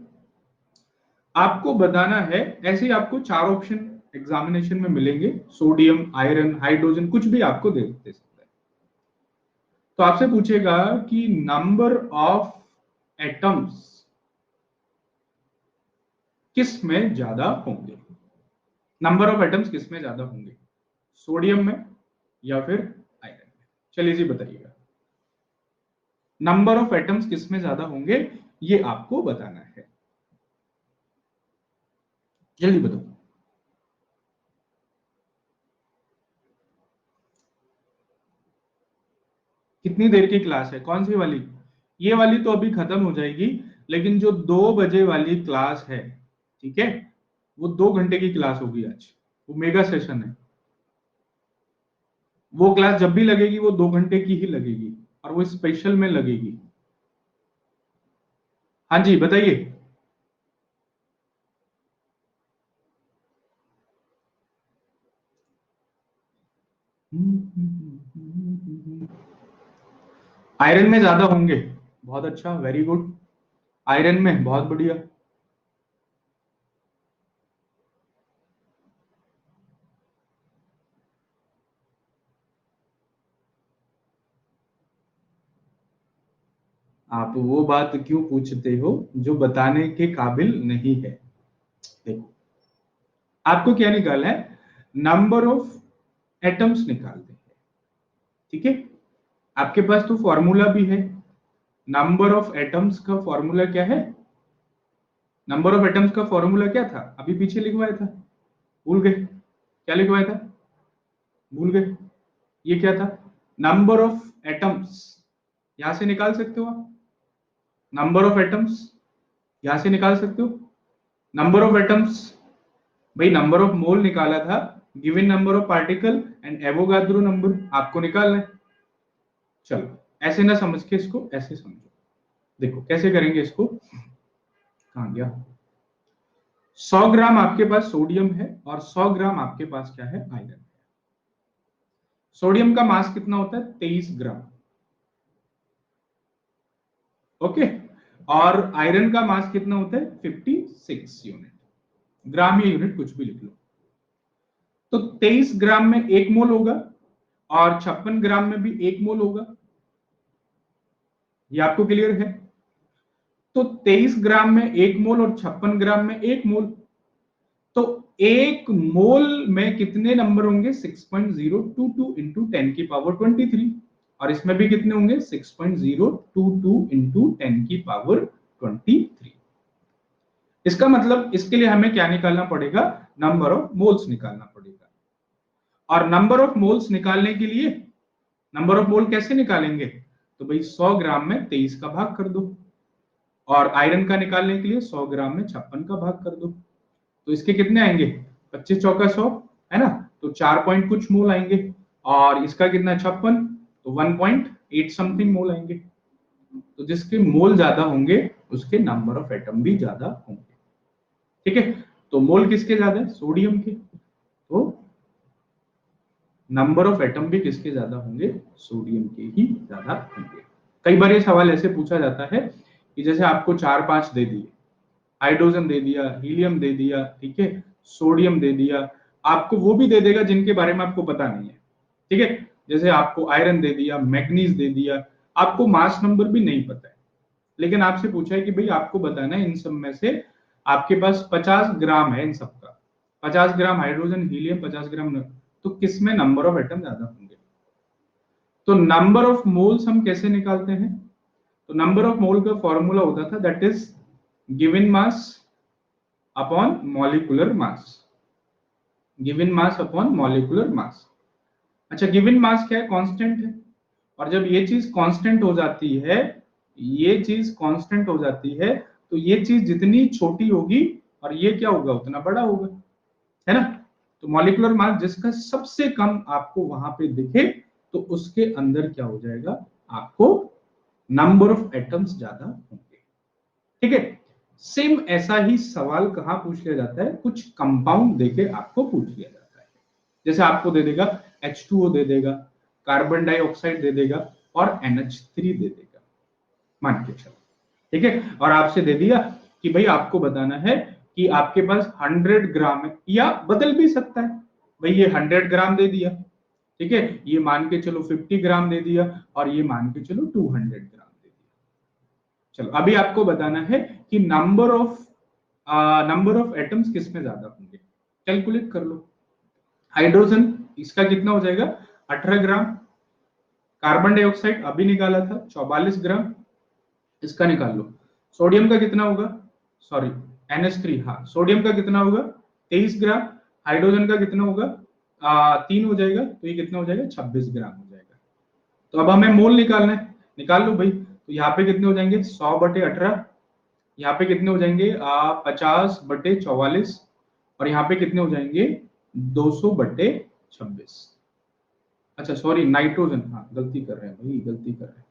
आपको बताना है, ऐसे ही आपको 4 ऑप्शन एग्जामिनेशन में मिलेंगे, सोडियम, आयरन, हाइड्रोजन, कुछ भी आपको दे सकता है। तो आपसे पूछेगा कि नंबर ऑफ एटम्स किस में ज्यादा होंगे, नंबर ऑफ एटम्स किस में ज्यादा होंगे, सोडियम में या फिर आयरन में। चलिए जी बताइएगा, नंबर ऑफ एटम्स किस में ज्यादा होंगे, ये आपको बताना है, जल्दी बताओ। कितनी देर की क्लास है, कौन सी वाली, ये वाली तो अभी खत्म हो जाएगी, लेकिन जो 2 बजे वाली क्लास है, ठीक है, वो 2 घंटे की क्लास होगी आज, वो मेगा सेशन है। वो क्लास जब भी लगेगी वो 2 घंटे की ही लगेगी, और वो स्पेशल में लगेगी। हाँ जी बताइए। आयरन में ज्यादा होंगे, बहुत अच्छा, वेरी गुड, आयरन में, बहुत बढ़िया। आप वो बात क्यों पूछते हो जो बताने के काबिल नहीं है। देखो, आपको क्या निकालना है, नंबर ऑफ एटम्स निकालते हैं। ठीक है, आपके पास तो फॉर्मूला भी है, नंबर ऑफ एटम्स का फॉर्मूला क्या है, नंबर ऑफ एटम्स का फॉर्मूला क्या था, अभी पीछे लिखवाया था, भूल गए, क्या लिखवाया था, भूल गए, ये क्या था, नंबर ऑफ एटम्स, यहां से निकाल सकते हो आप, नंबर ऑफ एटम्स यहां से निकाल सकते हो, नंबर ऑफ एटम्स, भाई नंबर ऑफ मोल निकाला था, given number of particle and Avogadro number आपको निकालना है। चलो ऐसे ना समझ के इसको ऐसे समझो, देखो कैसे करेंगे इसको, कहां गया, 100 ग्राम आपके पास सोडियम है और 100 ग्राम आपके पास क्या है, आयरन है। सोडियम का मास कितना होता है 23 ग्राम, ओके, और आयरन का मास कितना होता है 56 यूनिट, ग्राम या यूनिट कुछ भी लिख लो। तो 23 ग्राम में 1 मोल होगा और 56 ग्राम में भी 1 मोल होगा, ये आपको क्लियर है। तो 23 ग्राम में 1 मोल और 56 ग्राम में 1 मोल, तो 1 मोल में कितने नंबर होंगे 6.022 इंटू 10 की पावर 23, और इसमें भी कितने होंगे 6.022 इंटू 10 की पावर 23। इसका मतलब इसके लिए हमें क्या निकालना पड़ेगा, नंबर ऑफ मोल्स निकालना पड़ेगा, और नंबर ऑफ मोल्स निकालने के लिए, नंबर ऑफ मोल कैसे निकालेंगे, तो भाई 100 ग्राम में 23 का भाग कर दो, और आयरन का निकालने के लिए 100 ग्राम में 56 का भाग कर दो। तो इसके कितने आएंगे, 25 चौका 100 है ना, तो 4 पॉइंट कुछ मोल आएंगे, और इसका कितना 56, तो 1.8 समथिंग मोल आएंगे। तो जिसके मोल ज्यादा होंगे उसके नंबर ऑफ एटम भी ज्यादा होंगे। ठीक है, तो मोल किसके ज्यादा है, सोडियम के, तो नंबर ऑफ एटम भी किसके ज्यादा होंगे, सोडियम के ही ज्यादा होंगे। कई बार ये सवाल ऐसे पूछा जाता है कि जैसे आपको 4-5 दे दिए, हाइड्रोजन दे दिया, हीलियम दे दिया, ठीक है, सोडियम दे दिया, आपको वो भी दे देगा जिनके बारे में आपको पता नहीं है। ठीक है, जैसे आपको आयरन दे दिया, मैग्नीज दे दिया, आपको मास नंबर भी नहीं पता है, लेकिन आपसे पूछा है कि भाई आपको बताना है इन सब में से आपके पास 50 ग्राम है इन सबका, 50 ग्राम हाइड्रोजन हीलियम, 50 ग्राम, तो किसमें नंबर ऑफ एटम ज्यादा होंगे। तो नंबर ऑफ मोल्स हम कैसे निकालते हैं, तो नंबर ऑफ मोल का फॉर्मूला होता था that is given mass upon molecular mass, given mass upon molecular mass. अच्छा, गिवन मास क्या है, कांस्टेंट है, और जब ये चीज कांस्टेंट हो जाती है, ये चीज कांस्टेंट हो जाती है, तो ये चीज जितनी छोटी होगी और ये क्या होगा उतना बड़ा होगा, है ना। तो मॉलिक्यूलर मास जिसका सबसे कम आपको वहां पे दिखे, तो उसके अंदर क्या हो जाएगा, आपको नंबर ऑफ एटम्स ज्यादा होंगे। ठीक है, सेम ऐसा ही सवाल कहां पूछ लिया जाता है, कुछ कंपाउंड देके आपको पूछ लिया जाता है। जैसे आपको दे देगा H2O दे देगा, कार्बन डाइऑक्साइड दे देगा, और NH3 दे देगा, मान के चलो। ठीक है, और आपसे दे दिया कि भाई आपको बताना है कि आपके पास 100 ग्राम है, या बदल भी सकता है, भाई ये 100 ग्राम दे दिया, ठीक है, ये मान के चलो 50 ग्राम दे दिया, और ये मान के चलो 200 ग्राम दे दिया। चलो अभी आपको बताना है कि नंबर ऑफ एटम्स किस में ज्यादा होंगे, कैलकुलेट कर लो। हाइड्रोजन इसका कितना हो जाएगा, 18 ग्राम, कार्बन डाइऑक्साइड अभी निकाला था 44 ग्राम, इसका निकाल लो। सोडियम का कितना होगा, सॉरी NH3, हाँ सोडियम का कितना होगा 23 ग्राम, हाइड्रोजन का कितना होगा 3 हो जाएगा, तो ये कितना हो जाएगा 26 ग्राम हो जाएगा। तो अब हमें मोल निकालना है, निकाल लो भाई। तो यहाँ पे कितने हो जाएंगे 100/18, यहाँ पे कितने हो जाएंगे 50/44, और यहाँ पे कितने हो जाएंगे 200/26। अच्छा सॉरी नाइट्रोजन, हाँ गलती कर रहे हैं भाई, गलती कर रहे हैं।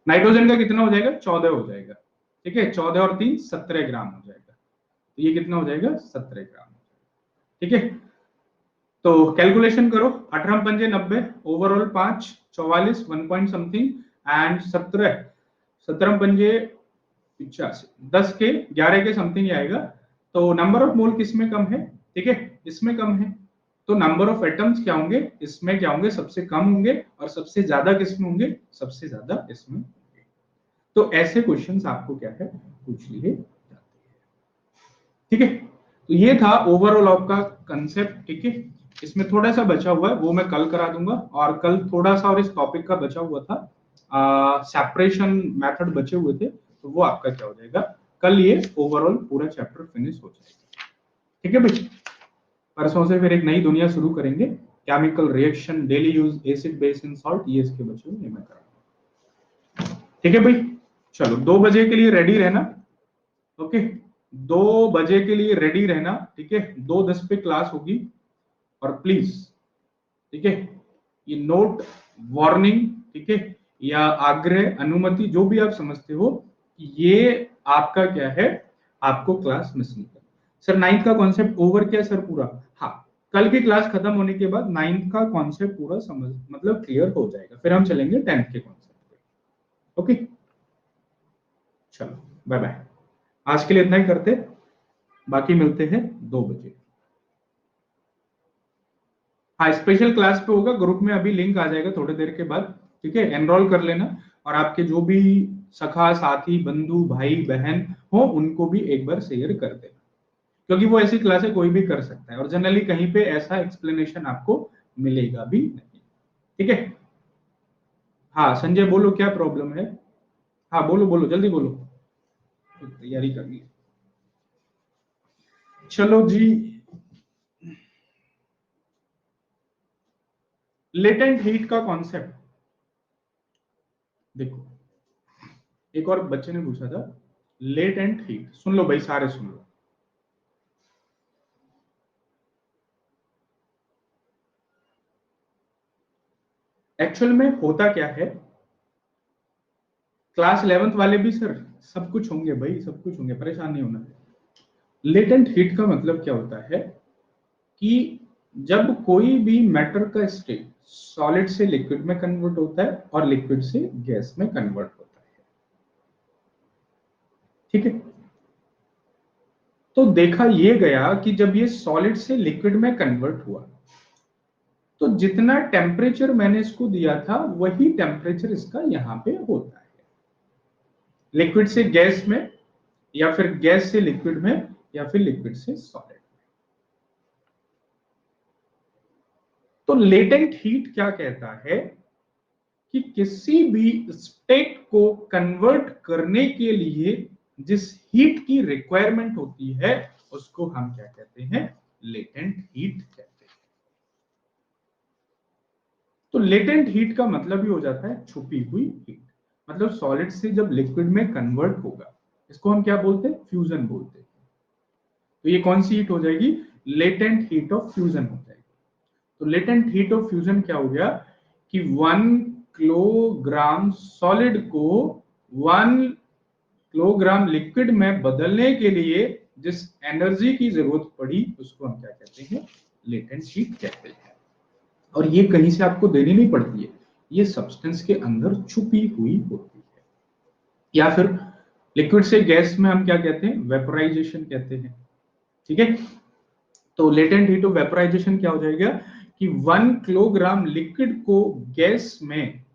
नाइट्रोजन का कितना हो जाएगा 14 हो जाएगा, ठीक है, 14 और 3 17 ग्राम हो जाएगा, तो ये कितना हो जाएगा 17 ग्राम। ठीक है, तो कैलकुलेशन करो, 18 पंजे 90, ओवरऑल 5, 44 1 पॉइंट समथिंग, एंड 17 पंजे 85, 10 के 11 के समथिंग आएगा। तो नंबर ऑफ मोल किसमें कम है, ठीक है, इसमें कम है, तो नंबर ऑफ एटम्स क्या होंगे, इसमें क्या होंगे, सबसे कम होंगे, और सबसे ज्यादा किसमें होंगे, सबसे ज्यादा इसमें होंगे। तो ऐसे क्वेश्चंस आपको क्या है पूछ लिए जाते हैं। ठीक है, तो ये था ओवरऑल आपका कंसेप्ट। ठीक है, इसमें थोड़ा सा बचा हुआ है वो मैं कल करा दूंगा, और कल थोड़ा सा और इस टॉपिक का बचा हुआ था, सेपरेशन मेथड बचे हुए थे, तो वो आपका क्या हो जाएगा, कल ये ओवरऑल पूरा चैप्टर फिनिश हो जाएगा। ठीक है भाई, परसों से फिर एक नई दुनिया शुरू करेंगे, chemical reaction, daily use, acid base and salt, ये इसके बचे हुए मैं कराऊंगा। ठीक है भाई, चलो 2 बजे के लिए रेडी रहना। ओके, 2 बजे के लिए रेडी रहना, ठीक है, 2:10 पे क्लास होगी, और प्लीज, ठीक है, ये नोट, वार्निंग, ठीक है, या आग्रह, अनुमति, जो भी आप समझते हो, ये आपका क्या है, आपको क्लास मिस नहीं करना। सर 9th का कॉन्सेप्ट ओवर क्या सर पूरा, हाँ, कल की क्लास खत्म होने के बाद 9th का कॉन्सेप्ट पूरा समझ मतलब क्लियर हो जाएगा, फिर हम चलेंगे 10th के कॉन्सेप्ट पे। ओके, चलो बाय बाय, आज के लिए इतना ही करते, बाकी मिलते हैं 2 बजे। हाँ, स्पेशल क्लास पे होगा, ग्रुप में अभी लिंक आ जाएगा थोड़ी देर के बाद, ठीक है, एनरोल कर लेना, और आपके जो भी सखा साथी बंधु भाई बहन हो उनको भी एक बार शेयर कर देना, क्योंकि वो ऐसी क्लासे कोई भी कर सकता है, और जनरली कहीं पे ऐसा एक्सप्लेनेशन आपको मिलेगा भी नहीं। ठीक है, हाँ संजय बोलो क्या प्रॉब्लम है, हाँ बोलो बोलो जल्दी बोलो, तैयारी करनी है। चलो जी, लेटेंट हीट का कॉन्सेप्ट, देखो, एक और बच्चे ने पूछा था लेटेंट हीट, सुन लो भाई, सारे सुन लो। एक्चुअल में होता क्या है, क्लास 11th वाले भी सर सब कुछ होंगे भाई, सब कुछ होंगे, परेशान नहीं होना। लेटेंट हीट का मतलब क्या होता है कि जब कोई भी मैटर का स्टेट सॉलिड से लिक्विड में कन्वर्ट होता है और लिक्विड से गैस में कन्वर्ट होता है, ठीक है। तो देखा यह गया कि जब ये सॉलिड से लिक्विड में कन्वर्ट हुआ तो जितना टेम्परेचर मैंने इसको दिया था वही टेम्परेचर इसका यहां पे होता है, लिक्विड से गैस में या फिर गैस से लिक्विड में या फिर लिक्विड से सॉलिड। तो लेटेंट हीट क्या कहता है कि किसी भी स्टेट को कन्वर्ट करने के लिए जिस हीट की रिक्वायरमेंट होती है उसको हम क्या कहते हैं, लेटेंट हीट कहते हैं। तो लेटेंट हीट का मतलब ही हो जाता है छुपी हुई हीट। मतलब सॉलिड से जब लिक्विड में कन्वर्ट होगा इसको हम क्या बोलते हैं, फ्यूजन बोलते हैं। तो ये कौन सी हीट हो जाएगी, लेटेंट हीट ऑफ फ्यूजन हो जाएगी। तो लेटेंट हीट ऑफ फ्यूजन क्या हो गया कि 1 किलोग्राम सॉलिड को 1 किलोग्राम लिक्विड में बदलने के लिए जिस एनर्जी की जरूरत पड़ी उसको हम क्या कहते हैं, लेटेंट हीट कहते हैं। और ये कहीं से आपको देनी नहीं पड़ती है, ये सब्सटेंस के अंदर छुपी हुई होती है। या फिर लिक्विड से गैस में हम क्या कहते हैं, वेपोराइजेशन कहते हैं, ठीक है। तो लेटेंट हीट ऑफ वेपोराइजेशन क्या हो जाएगा कि 1 किलोग्राम लिक्विड को गैस में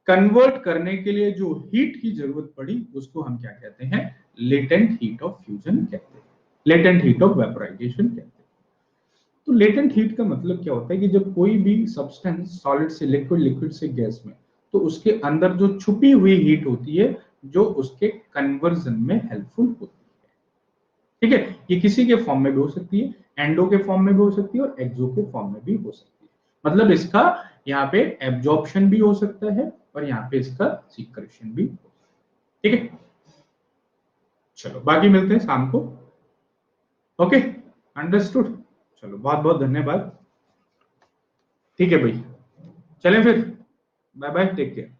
कन्वर्ट करने के लिए जो हीट की जरूरत पड़ी उसको हम क्या कहते हैं, लेटेंट हीट ऑफ फ्यूजन कहते हैं, लेटेंट हीट ऑफ वेपोराइजेशन कहते हैं। तो लेटेंट हीट का मतलब क्या होता है कि जब कोई भी सब्सटेंस सॉलिड से लिक्विड, लिक्विड से गैस में, तो उसके अंदर जो छुपी हुई हीट होती है जो उसके कन्वर्जन में हेल्पफुल होती है, ठीक है। ये किसी के फॉर्म में भी हो सकती है, एंडो के फॉर्म में भी हो सकती है और एक्सो के फॉर्म में भी हो सकती है। मतलब इसका यहाँ पे एब्जॉर्प्शन भी हो सकता है और यहाँ पे इसका सीक्रेशन भी हो सकता है, ठीक है। चलो बाकी मिलते हैं शाम को, ओके, अंडरस्टूड। चलो बहुत बहुत धन्यवाद, ठीक है भाई, चलें फिर, बाय बाय, टेक केयर।